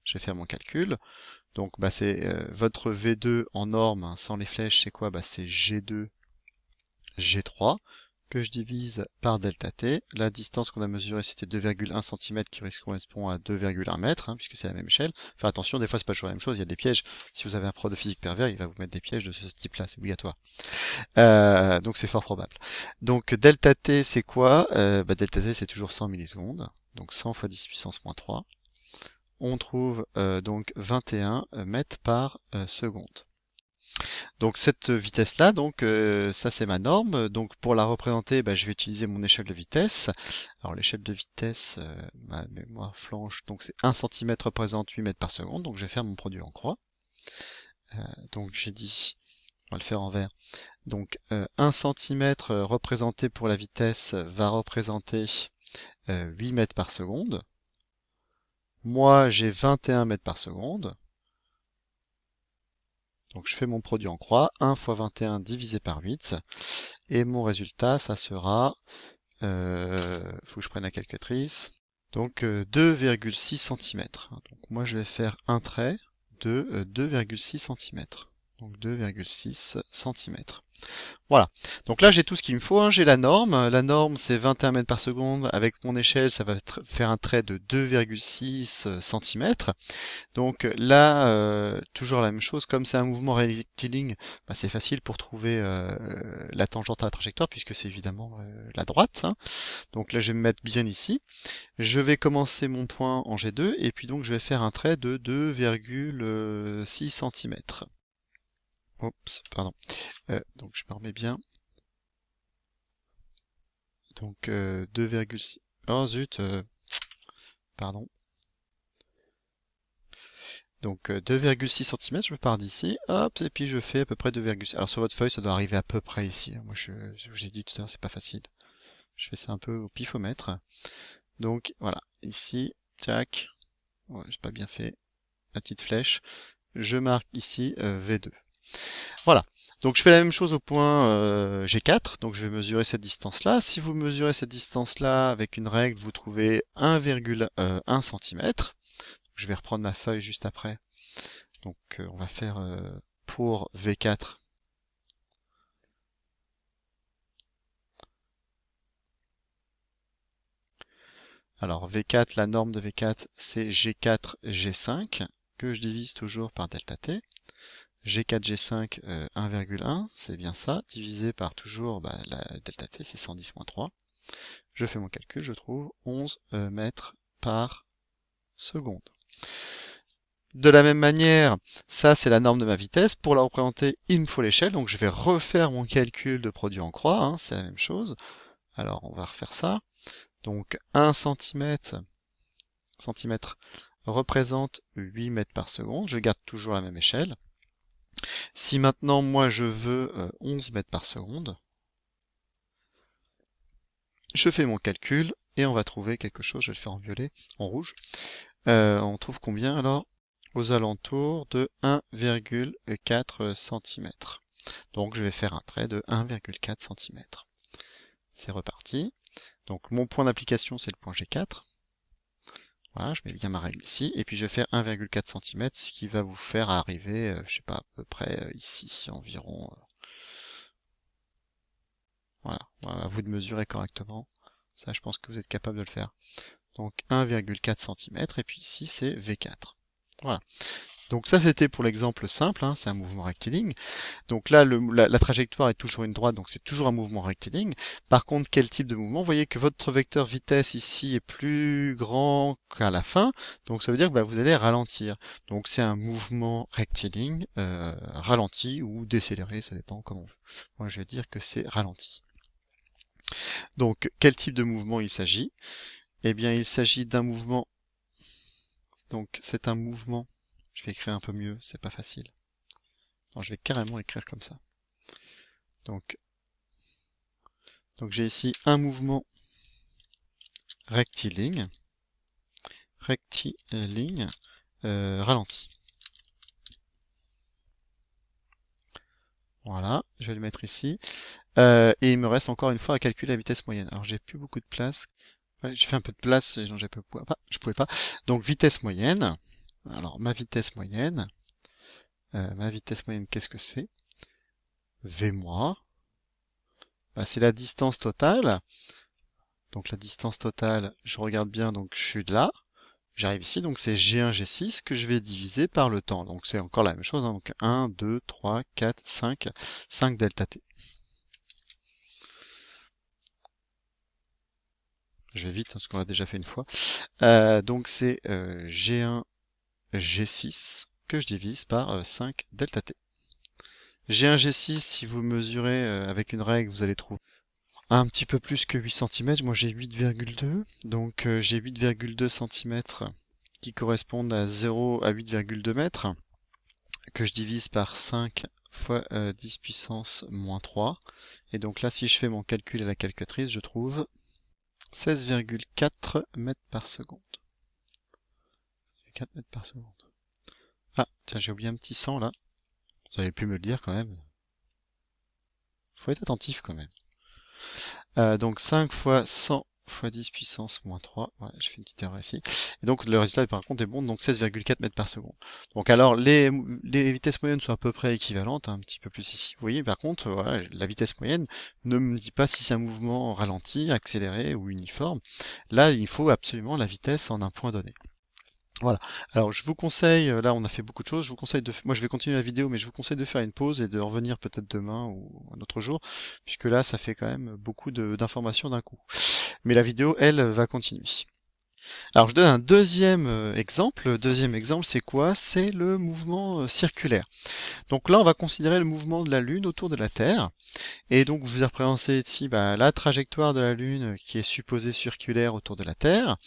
je vais faire mon calcul. Donc bah, c'est votre V2 en norme, hein, sans les flèches, c'est quoi? Bah, c'est G2, G3, que je divise par delta T. La distance qu'on a mesurée, c'était 2,1 cm qui correspond à 2,1 mètres, hein, puisque c'est la même échelle. Faire attention, des fois c'est pas toujours la même chose, il y a des pièges. Si vous avez un prof de physique pervers, il va vous mettre des pièges de ce type-là, c'est obligatoire. Donc c'est fort probable. Donc delta T, c'est quoi? Bah, delta T, c'est toujours 100 millisecondes. Donc 100 fois 10 puissance moins 3. On trouve donc 21 mètres par seconde. Donc cette vitesse-là, donc ça c'est ma norme. Donc pour la représenter, bah, je vais utiliser mon échelle de vitesse. Alors l'échelle de vitesse, ma mémoire flanche, donc c'est 1 cm représente 8 mètres par seconde. Donc je vais faire mon produit en croix. Donc j'ai dit, on va le faire en vert. Donc 1 cm représenté pour la vitesse va représenter 8 mètres par seconde. Moi j'ai 21 mètres par seconde. Donc je fais mon produit en croix, 1 fois 21 divisé par 8, et mon résultat, ça sera, faut que je prenne la calculatrice, donc 2,6 cm. Donc moi je vais faire un trait de 2,6 cm. Donc 2,6 cm. Voilà. Donc là, j'ai tout ce qu'il me faut, hein. J'ai la norme. La norme, c'est 21 mètres par seconde. Avec mon échelle, ça va faire un trait de 2,6 cm. Donc là, toujours la même chose, comme c'est un mouvement rectiligne, bah, c'est facile pour trouver la tangente à la trajectoire, puisque c'est évidemment la droite, hein. Donc là, je vais me mettre bien ici. Je vais commencer mon point en G2, et puis donc je vais faire un trait de 2,6 cm. Oups, pardon. Donc je me remets bien. Donc 2,6... Oh zut, pardon. Donc 2,6 cm, je pars d'ici, hop, et puis je fais à peu près 2,6. Alors sur votre feuille, ça doit arriver à peu près ici. Moi, je vous ai dit tout à l'heure, c'est pas facile. Je fais ça un peu au pifomètre. Donc voilà, ici, tac, ouais, j'ai pas bien fait la petite flèche. Je marque ici V2. Voilà. Donc je fais la même chose au point G4, donc je vais mesurer cette distance-là. Si vous mesurez cette distance-là avec une règle, vous trouvez 1,1 cm. Je vais reprendre ma feuille juste après. Donc on va faire pour V4. Alors V4, la norme de V4, c'est G4, G5, que je divise toujours par delta T. G4, G5, 1,1, c'est bien ça, divisé par toujours la delta T, c'est 110-3. Je fais mon calcul, je trouve 11 mètres par seconde. De la même manière, ça c'est la norme de ma vitesse. Pour la représenter, il me faut l'échelle, donc je vais refaire mon calcul de produit en croix, hein, c'est la même chose. Alors on va refaire ça. Donc 1 cm, représente 8 mètres par seconde. Je garde toujours la même échelle. Si maintenant moi je veux 11 mètres par seconde, je fais mon calcul et on va trouver quelque chose, je vais le faire en violet, en rouge. On trouve combien alors? Aux alentours de 1,4 cm. Donc je vais faire un trait de 1,4 cm. C'est reparti. Donc mon point d'application c'est le point G4. Voilà, je mets bien ma règle ici, et puis je vais faire 1,4 cm, ce qui va vous faire arriver, je sais pas, à peu près ici, environ. Voilà, à vous de mesurer correctement. Ça, je pense que vous êtes capable de le faire. Donc 1,4 cm, et puis ici c'est V4. Voilà. Donc ça c'était pour l'exemple simple, hein, c'est un mouvement rectiligne. Donc là la trajectoire est toujours une droite, donc c'est toujours un mouvement rectiligne. Par contre, quel type de mouvement? Vous voyez que votre vecteur vitesse ici est plus grand qu'à la fin, donc ça veut dire que vous allez ralentir. Donc c'est un mouvement rectiligne ralenti ou décéléré, ça dépend comment on veut. Moi je vais dire que c'est ralenti. Donc quel type de mouvement il s'agit? Eh bien il s'agit d'un mouvement, donc c'est un mouvement, je vais écrire un peu mieux, c'est pas facile. Non, je vais carrément écrire comme ça. Donc j'ai ici un mouvement rectiligne, ralenti. Voilà, je vais le mettre ici. Et il me reste encore une fois à calculer la vitesse moyenne. Alors j'ai plus beaucoup de place. Ouais, j'ai fait un peu de place, et je pouvais pas. Donc vitesse moyenne. Alors ma vitesse moyenne, qu'est-ce que c'est? V moi. C'est la distance totale. Donc la distance totale, je regarde bien, donc je suis là. J'arrive ici, donc c'est G1, G6 que je vais diviser par le temps. Donc c'est encore la même chose, hein. Donc 1, 2, 3, 4, 5, 5 delta t. Je vais vite, hein, parce qu'on l'a déjà fait une fois. Donc c'est G1, G6 que je divise par 5 delta t. G1, G6, si vous mesurez avec une règle, vous allez trouver un petit peu plus que 8 cm. Moi j'ai 8,2. Donc j'ai 8,2 cm qui correspondent à 0 à 8,2 mètres, que je divise par 5 fois 10 puissance moins 3. Et donc là, si je fais mon calcul à la calculatrice, je trouve 16,4 mètres par seconde. 4 mètres par seconde. Ah, tiens, j'ai oublié un petit 100 là. Vous avez pu me le dire quand même. Faut être attentif quand même. Donc 5 fois 100 fois 10 puissance moins 3. Voilà, je fais une petite erreur ici. Et donc le résultat par contre est bon, donc 16,4 mètres par seconde. Donc alors les vitesses moyennes sont à peu près équivalentes, un petit peu plus ici. Vous voyez par contre, voilà, la vitesse moyenne ne me dit pas si c'est un mouvement ralenti, accéléré ou uniforme. Là, il faut absolument la vitesse en un point donné. Voilà. Alors je vous conseille, là on a fait beaucoup de choses, je vous conseille moi je vais continuer la vidéo, mais je vous conseille de faire une pause et de revenir peut-être demain ou un autre jour, puisque là ça fait quand même beaucoup d'informations d'un coup. Mais la vidéo, elle, va continuer. Alors je donne un deuxième exemple. Le deuxième exemple, c'est quoi? C'est le mouvement circulaire. Donc là, on va considérer le mouvement de la Lune autour de la Terre. Et donc, je vous ai représenté ici la trajectoire de la Lune qui est supposée circulaire autour de la Terre.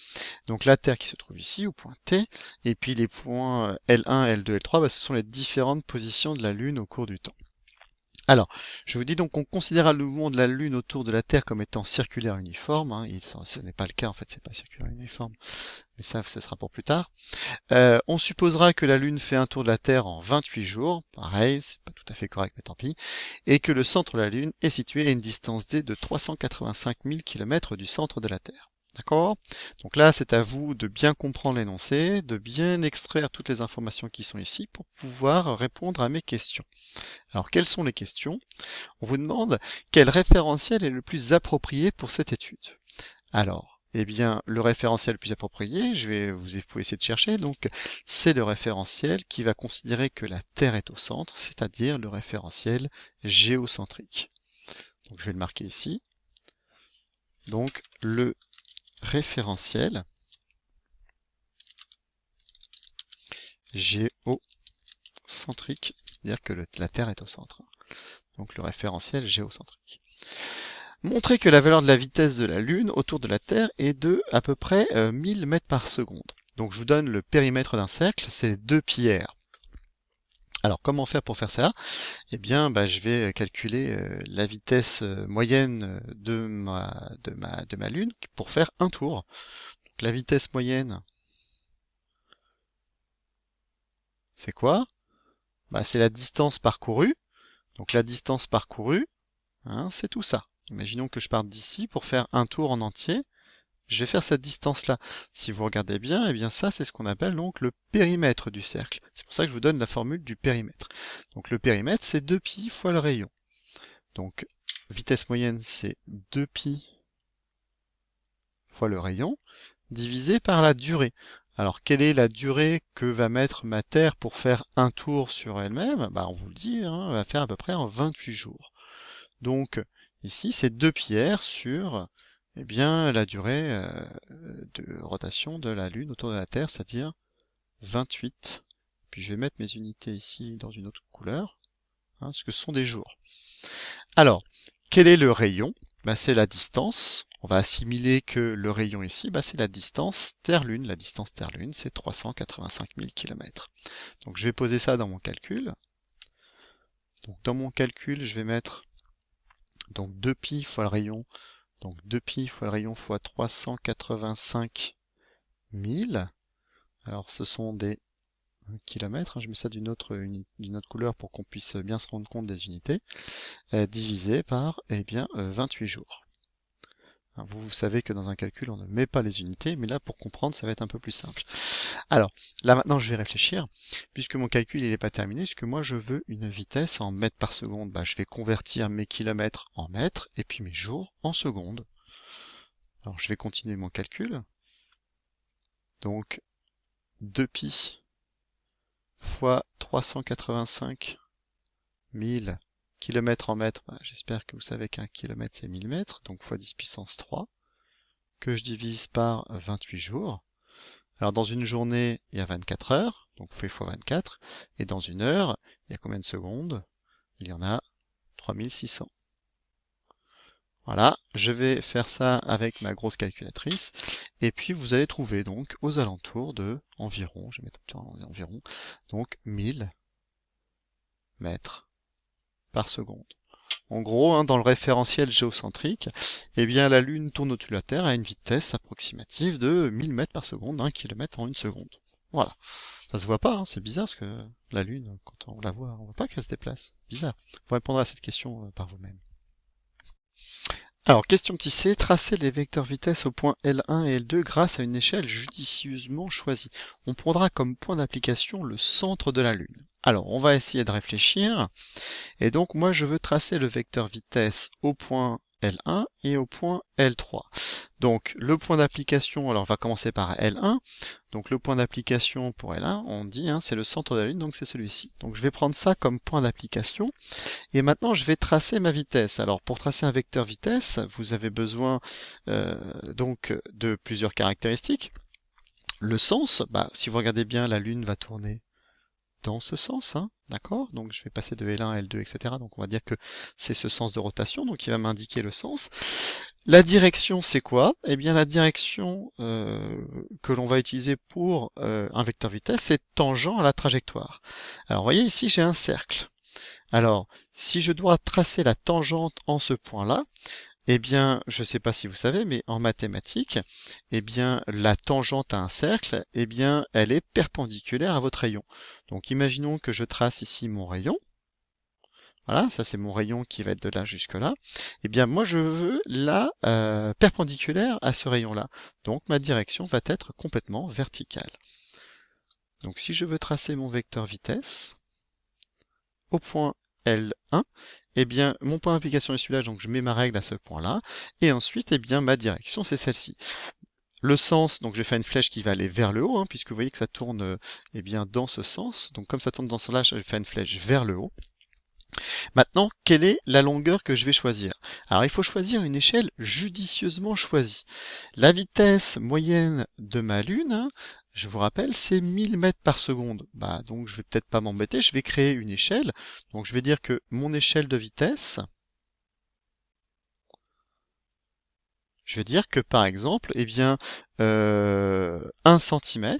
Donc la Terre qui se trouve ici, au point T. Et puis les points L1, L2, L3, ce sont les différentes positions de la Lune au cours du temps. Alors, je vous dis donc qu'on considérera le mouvement de la Lune autour de la Terre comme étant circulaire uniforme. Hein. Ce n'est pas le cas, en fait, c'est pas circulaire uniforme. Mais ça, ce sera pour plus tard. On supposera que la Lune fait un tour de la Terre en 28 jours. Pareil, c'est pas tout à fait correct, mais tant pis. Et que le centre de la Lune est situé à une distance d de 385 000 km du centre de la Terre. D'accord? Donc là, c'est à vous de bien comprendre l'énoncé, de bien extraire toutes les informations qui sont ici pour pouvoir répondre à mes questions. Alors, quelles sont les questions? On vous demande quel référentiel est le plus approprié pour cette étude. Alors, eh bien, le référentiel le plus approprié, vous pouvez essayer de chercher, donc c'est le référentiel qui va considérer que la Terre est au centre, c'est-à-dire le référentiel géocentrique. Donc je vais le marquer ici. Donc le référentiel géocentrique, c'est-à-dire que la Terre est au centre. Donc le référentiel géocentrique. Montrer que la valeur de la vitesse de la Lune autour de la Terre est de à peu près 1000 mètres par seconde. Donc je vous donne le périmètre d'un cercle, c'est 2 πr. Alors comment faire pour faire ça? Eh bien, je vais calculer la vitesse moyenne de ma Lune pour faire un tour. Donc la vitesse moyenne, c'est quoi? C'est la distance parcourue. Donc la distance parcourue, hein, c'est tout ça. Imaginons que je parte d'ici pour faire un tour en entier. je vais faire cette distance-là. Si vous regardez bien, eh bien ça, c'est ce qu'on appelle donc le périmètre du cercle. C'est pour ça que je vous donne la formule du périmètre. Donc le périmètre, c'est 2π fois le rayon. Donc vitesse moyenne, c'est 2π fois le rayon, divisé par la durée. Alors, quelle est la durée que va mettre ma Terre pour faire un tour sur elle-même? Bah, on vous le dit, hein, elle va faire à peu près en 28 jours. Donc, ici, c'est 2πr sur eh bien, la durée de rotation de la Lune autour de la Terre, c'est-à-dire 28. Puis je vais mettre mes unités ici dans une autre couleur, hein, parce que ce sont des jours. Alors, quel est le rayon? Bah, c'est la distance. On va assimiler que le rayon ici, bah, c'est la distance Terre-Lune. La distance Terre-Lune, c'est 385 000 km. Donc je vais poser ça dans mon calcul. Donc dans mon calcul, je vais mettre donc 2π fois le rayon. Donc 2π fois le rayon fois 385 000. Alors ce sont des kilomètres. Je mets ça d'une autre couleur pour qu'on puisse bien se rendre compte des unités. Divisé par eh bien, 28 jours. Vous savez que dans un calcul, on ne met pas les unités, mais là, pour comprendre, ça va être un peu plus simple. Alors, là maintenant, je vais réfléchir, puisque mon calcul il n'est pas terminé, puisque moi, je veux une vitesse en mètres par seconde. Bah, je vais convertir mes kilomètres en mètres, et puis mes jours en secondes. Alors, je vais continuer mon calcul. Donc, 2π fois 385 000 kilomètres en mètres, bah, j'espère que vous savez qu'un kilomètre c'est 1000 mètres, donc fois 10 puissance 3, que je divise par 28 jours. Alors dans une journée, il y a 24 heures, donc vous faites fois 24, et dans une heure, il y a combien de secondes? Il y en a 3600. Voilà, je vais faire ça avec ma grosse calculatrice, et puis vous allez trouver donc aux alentours de environ, je vais mettre environ, donc 1000 mètres par seconde. En gros, hein, dans le référentiel géocentrique, eh bien, la Lune tourne autour de la Terre à une vitesse approximative de 1000 mètres par seconde, 1 km en une seconde. Voilà. Ça se voit pas, hein, c'est bizarre parce que la Lune, quand on la voit, on voit pas qu'elle se déplace. Bizarre. Vous répondrez à cette question par vous-même. Alors, question petit c, tracer les vecteurs vitesse au point L1 et L2 grâce à une échelle judicieusement choisie. On prendra comme point d'application le centre de la Lune. Alors, on va essayer de réfléchir. Et donc, moi, je veux tracer le vecteur vitesse au point L1 et au point L3. Donc, le point d'application, alors on va commencer par L1. Donc, le point d'application pour L1, on dit, hein, c'est le centre de la Lune, donc c'est celui-ci. Donc, je vais prendre ça comme point d'application. Et maintenant, je vais tracer ma vitesse. Alors, pour tracer un vecteur vitesse, vous avez besoin donc de plusieurs caractéristiques. Le sens, bah, si vous regardez bien, la Lune va tourner dans ce sens, hein, d'accord? Donc je vais passer de L1 à L2, etc. Donc on va dire que c'est ce sens de rotation, donc il va m'indiquer le sens. La direction, c'est quoi? Eh bien la direction que l'on va utiliser pour un vecteur vitesse, c'est tangent à la trajectoire. Alors vous voyez ici, j'ai un cercle. Alors, si je dois tracer la tangente en ce point-là, eh bien, je ne sais pas si vous savez, mais en mathématiques, eh bien, la tangente à un cercle, eh bien, elle est perpendiculaire à votre rayon. Donc, imaginons que je trace ici mon rayon. Voilà, ça c'est mon rayon qui va être de là jusque là. Eh bien, moi, je veux la perpendiculaire à ce rayon-là. Donc, ma direction va être complètement verticale. Donc, si je veux tracer mon vecteur vitesse au point L1, eh bien, mon point d'application est celui-là, donc je mets ma règle à ce point-là, et ensuite, eh bien, ma direction, c'est celle-ci. Le sens, donc je vais faire une flèche qui va aller vers le haut, hein, puisque vous voyez que ça tourne eh bien, dans ce sens. Donc comme ça tourne dans ce sens-là, je vais faire une flèche vers le haut. Maintenant, quelle est la longueur que je vais choisir? Alors, il faut choisir une échelle judicieusement choisie. La vitesse moyenne de ma Lune, hein, je vous rappelle, c'est 1000 mètres par seconde. Bah, donc, je vais peut-être pas m'embêter, je vais créer une échelle. Donc, je vais dire que mon échelle de vitesse, je vais dire que, par exemple, eh bien, 1 cm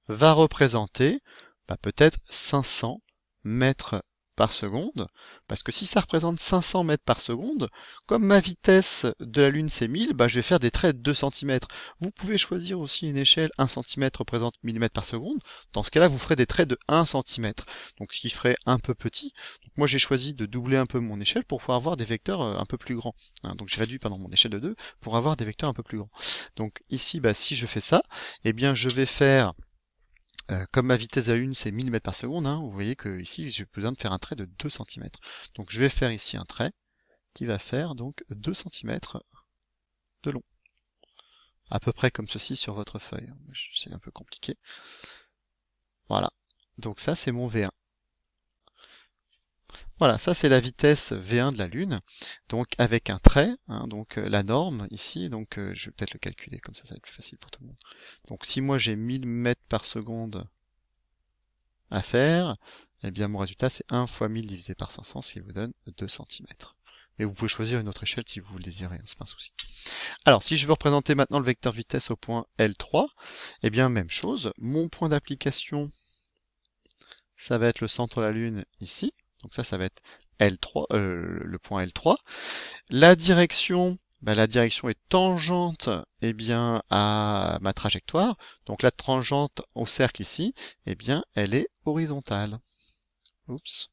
va représenter bah, peut-être 500 mètres par seconde, parce que si ça représente 500 mètres par seconde, comme ma vitesse de la Lune c'est 1000, bah, je vais faire des traits de 2 cm. Vous pouvez choisir aussi une échelle, 1 cm représente 1000 mètres par seconde, dans ce cas-là vous ferez des traits de 1 cm, donc ce qui ferait un peu petit. Donc, moi j'ai choisi de doubler un peu mon échelle pour pouvoir avoir des vecteurs un peu plus grands. Hein, donc j'ai réduit mon échelle de 2 pour avoir des vecteurs un peu plus grands. Donc ici, bah, si je fais ça, eh bien je vais faire comme ma vitesse de la Lune c'est 1000 mètres par seconde, hein, vous voyez que ici j'ai besoin de faire un trait de 2 cm. Donc je vais faire ici un trait qui va faire donc 2 cm de long. À peu près comme ceci sur votre feuille. C'est un peu compliqué. Voilà. Donc ça c'est mon V1. Voilà, ça c'est la vitesse V1 de la Lune, donc avec un trait, hein, donc la norme ici, donc je vais peut-être le calculer, comme ça va être plus facile pour tout le monde. Donc si moi j'ai 1000 mètres par seconde à faire, eh bien mon résultat c'est 1 fois 1000 divisé par 500, ce qui vous donne 2 cm. Et vous pouvez choisir une autre échelle si vous le désirez, hein, c'est pas un souci. Alors si je veux représenter maintenant le vecteur vitesse au point L3, eh bien même chose, mon point d'application, ça va être le centre de la Lune ici, donc ça va être L3, le point L3. La direction, la direction est tangente bien, à ma trajectoire. Donc la tangente au cercle ici, bien, elle est horizontale. Oups.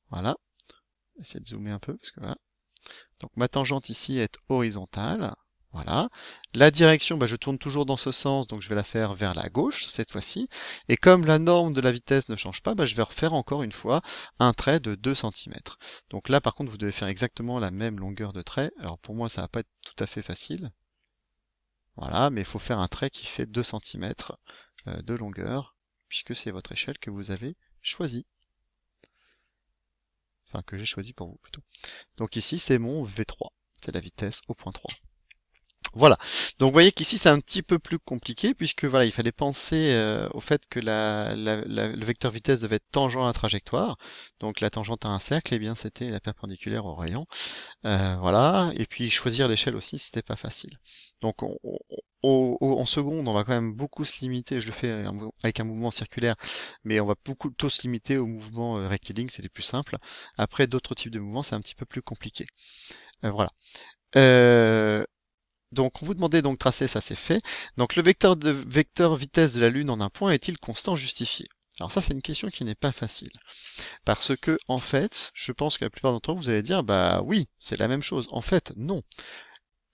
Voilà. Essayer de zoomer un peu, parce que voilà. Donc ma tangente ici est horizontale. Voilà. La direction, je tourne toujours dans ce sens, donc je vais la faire vers la gauche cette fois-ci. Et comme la norme de la vitesse ne change pas, je vais refaire encore une fois un trait de 2 cm. Donc là, par contre, vous devez faire exactement la même longueur de trait. Alors pour moi, ça va pas être tout à fait facile. Voilà, mais il faut faire un trait qui fait 2 cm de longueur, puisque c'est votre échelle que vous avez choisie. Enfin, que j'ai choisi pour vous plutôt. Donc ici, c'est mon V3. C'est la vitesse au point 3. Voilà. Donc vous voyez qu'ici c'est un petit peu plus compliqué puisque voilà, il fallait penser au fait que le vecteur vitesse devait être tangent à la trajectoire. Donc la tangente à un cercle, eh bien c'était la perpendiculaire au rayon. Voilà. Et puis choisir l'échelle aussi, c'était pas facile. Donc en seconde, on va quand même beaucoup se limiter. Je le fais avec un mouvement circulaire, mais on va beaucoup plutôt se limiter au mouvement rectiligne, c'est les plus simples. Après d'autres types de mouvements, c'est un petit peu plus compliqué. Voilà. Donc on vous demandait donc tracer, ça c'est fait. Donc le vecteur vitesse de la Lune en un point est-il constant justifié? Alors ça c'est une question qui n'est pas facile. Parce que en fait, je pense que la plupart d'entre vous, vous allez dire, bah oui, c'est la même chose. En fait, non.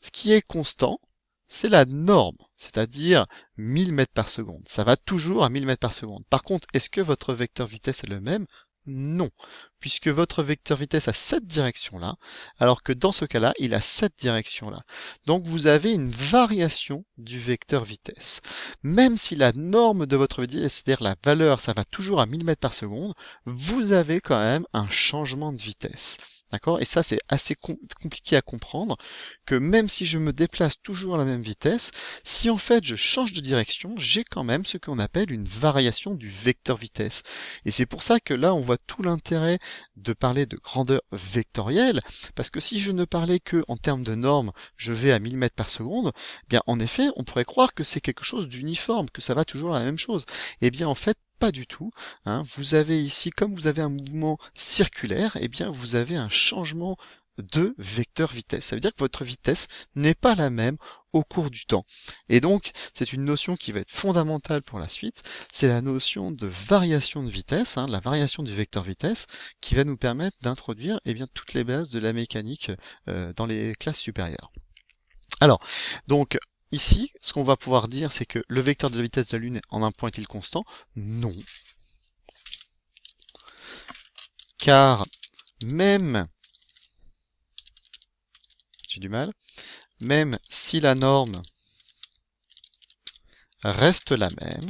Ce qui est constant, c'est la norme, c'est-à-dire 1000 mètres par seconde. Ça va toujours à 1000 mètres par seconde. Par contre, est-ce que votre vecteur vitesse est le même? Non, puisque votre vecteur vitesse a cette direction-là, alors que dans ce cas-là, il a cette direction-là. Donc vous avez une variation du vecteur vitesse. Même si la norme de votre vitesse, c'est-à-dire la valeur, ça va toujours à 1000 mètres par seconde, vous avez quand même un changement de vitesse. D'accord? Et ça, c'est assez compliqué à comprendre, que même si je me déplace toujours à la même vitesse, si en fait je change de direction, j'ai quand même ce qu'on appelle une variation du vecteur vitesse. Et c'est pour ça que là, on voit tout l'intérêt de parler de grandeur vectorielle, parce que si je ne parlais que en termes de normes, je vais à 1000 mètres par seconde, eh bien en effet, on pourrait croire que c'est quelque chose d'uniforme, que ça va toujours la même chose. Eh bien en fait, pas du tout. Hein. Vous avez ici, comme vous avez un mouvement circulaire, eh bien vous avez un changement de vecteur vitesse. Ça veut dire que votre vitesse n'est pas la même au cours du temps. Et donc, c'est une notion qui va être fondamentale pour la suite, c'est la notion de variation de vitesse, la variation du vecteur vitesse, qui va nous permettre d'introduire toutes les bases de la mécanique dans les classes supérieures. Alors, donc, ici, ce qu'on va pouvoir dire, c'est que le vecteur de la vitesse de la Lune en un point est-il constant? Non. Car même, j'ai du mal, même si la norme reste la même,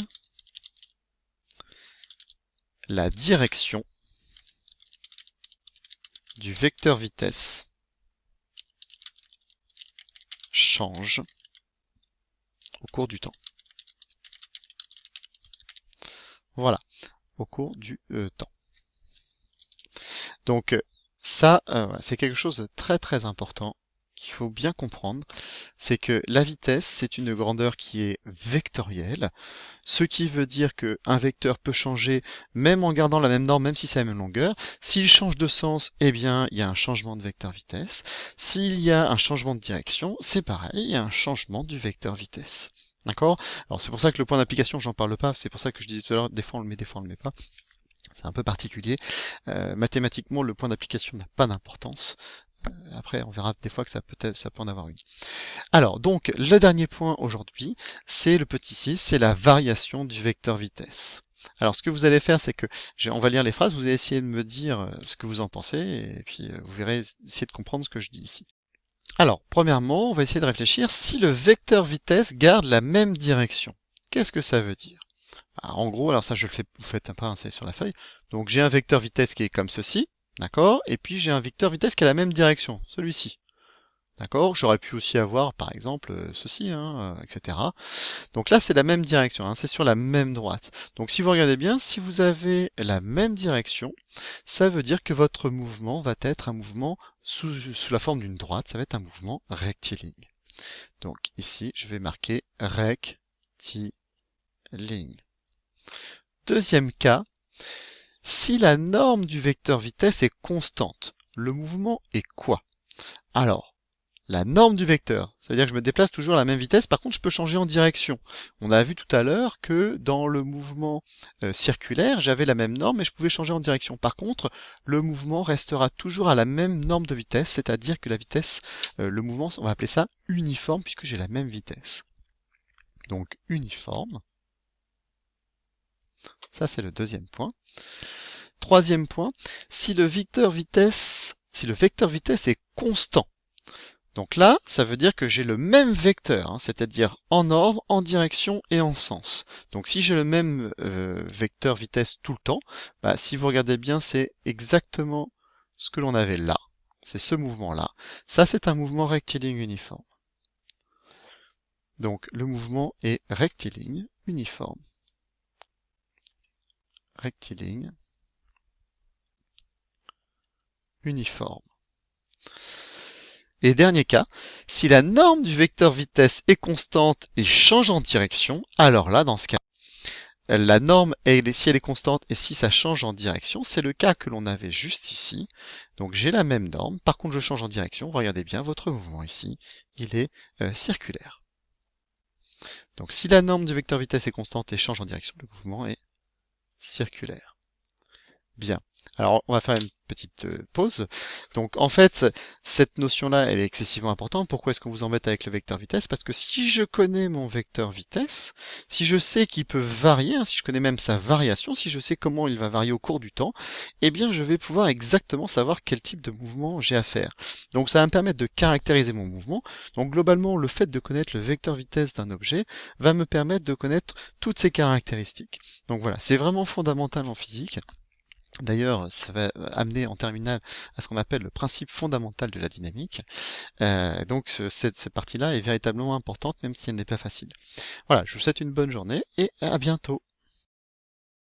la direction du vecteur vitesse change au cours du temps. Voilà, au cours du temps. Donc ça, c'est quelque chose de très très important qu'il faut bien comprendre, c'est que la vitesse, c'est une grandeur qui est vectorielle, ce qui veut dire qu'un vecteur peut changer même en gardant la même norme, même si c'est la même longueur. S'il change de sens, eh bien, il y a un changement de vecteur vitesse. S'il y a un changement de direction, c'est pareil, il y a un changement du vecteur vitesse. D'accord? Alors c'est pour ça que le point d'application, j'en parle pas, c'est pour ça que je disais tout à l'heure, des fois on le met, des fois on le met pas. C'est un peu particulier. Mathématiquement, le point d'application n'a pas d'importance. Après, on verra des fois que ça peut en avoir une. Alors, donc, le dernier point aujourd'hui, c'est le petit 6, c'est la variation du vecteur vitesse. Alors, ce que vous allez faire, c'est que, on va lire les phrases, vous allez essayer de me dire ce que vous en pensez, et puis vous verrez, essayer de comprendre ce que je dis ici. Alors, premièrement, on va essayer de réfléchir si le vecteur vitesse garde la même direction. Qu'est-ce que ça veut dire? Alors, en gros, alors ça je le fais, vous faites un pas, c'est sur la feuille. Donc j'ai un vecteur vitesse qui est comme ceci, d'accord? Et puis j'ai un vecteur vitesse qui a la même direction, celui-ci. D'accord? J'aurais pu aussi avoir, par exemple, ceci, etc. Donc là, c'est la même direction, c'est sur la même droite. Donc si vous regardez bien, si vous avez la même direction, ça veut dire que votre mouvement va être un mouvement sous la forme d'une droite, ça va être un mouvement rectiligne. Donc ici, je vais marquer rectiligne. Deuxième cas, si la norme du vecteur vitesse est constante, le mouvement est quoi? Alors, la norme du vecteur, c'est-à-dire que je me déplace toujours à la même vitesse, par contre je peux changer en direction. On a vu tout à l'heure que dans le mouvement circulaire, j'avais la même norme et je pouvais changer en direction. Par contre, le mouvement restera toujours à la même norme de vitesse, c'est-à-dire que la vitesse, le mouvement, on va appeler ça uniforme puisque j'ai la même vitesse. Donc uniforme. Ça, c'est le deuxième point. Troisième point, si le vecteur vitesse est constant. Donc là, ça veut dire que j'ai le même vecteur, c'est-à-dire en ordre, en direction et en sens. Donc si j'ai le même vecteur vitesse tout le temps, si vous regardez bien, c'est exactement ce que l'on avait là. C'est ce mouvement-là. Ça, c'est un mouvement rectiligne uniforme. Donc le mouvement est rectiligne uniforme. Rectiligne uniforme. Et dernier cas, si la norme du vecteur vitesse est constante et change en direction, alors là, dans ce cas, la norme, si elle est constante et si ça change en direction, c'est le cas que l'on avait juste ici. Donc j'ai la même norme, par contre je change en direction, regardez bien, votre mouvement ici, il est circulaire. Donc si la norme du vecteur vitesse est constante et change en direction, le mouvement est circulaire. Bien. Alors, on va faire une petite pause. Donc, en fait, cette notion-là, elle est excessivement importante. Pourquoi est-ce qu'on vous embête avec le vecteur vitesse? Parce que si je connais mon vecteur vitesse, si je sais qu'il peut varier, si je connais même sa variation, si je sais comment il va varier au cours du temps, eh bien, je vais pouvoir exactement savoir quel type de mouvement j'ai à faire. Donc, ça va me permettre de caractériser mon mouvement. Donc, globalement, le fait de connaître le vecteur vitesse d'un objet va me permettre de connaître toutes ses caractéristiques. Donc voilà, c'est vraiment fondamental en physique. D'ailleurs, ça va amener en terminale à ce qu'on appelle le principe fondamental de la dynamique. Donc cette partie-là est véritablement importante, même si elle n'est pas facile. Voilà, je vous souhaite une bonne journée et à bientôt.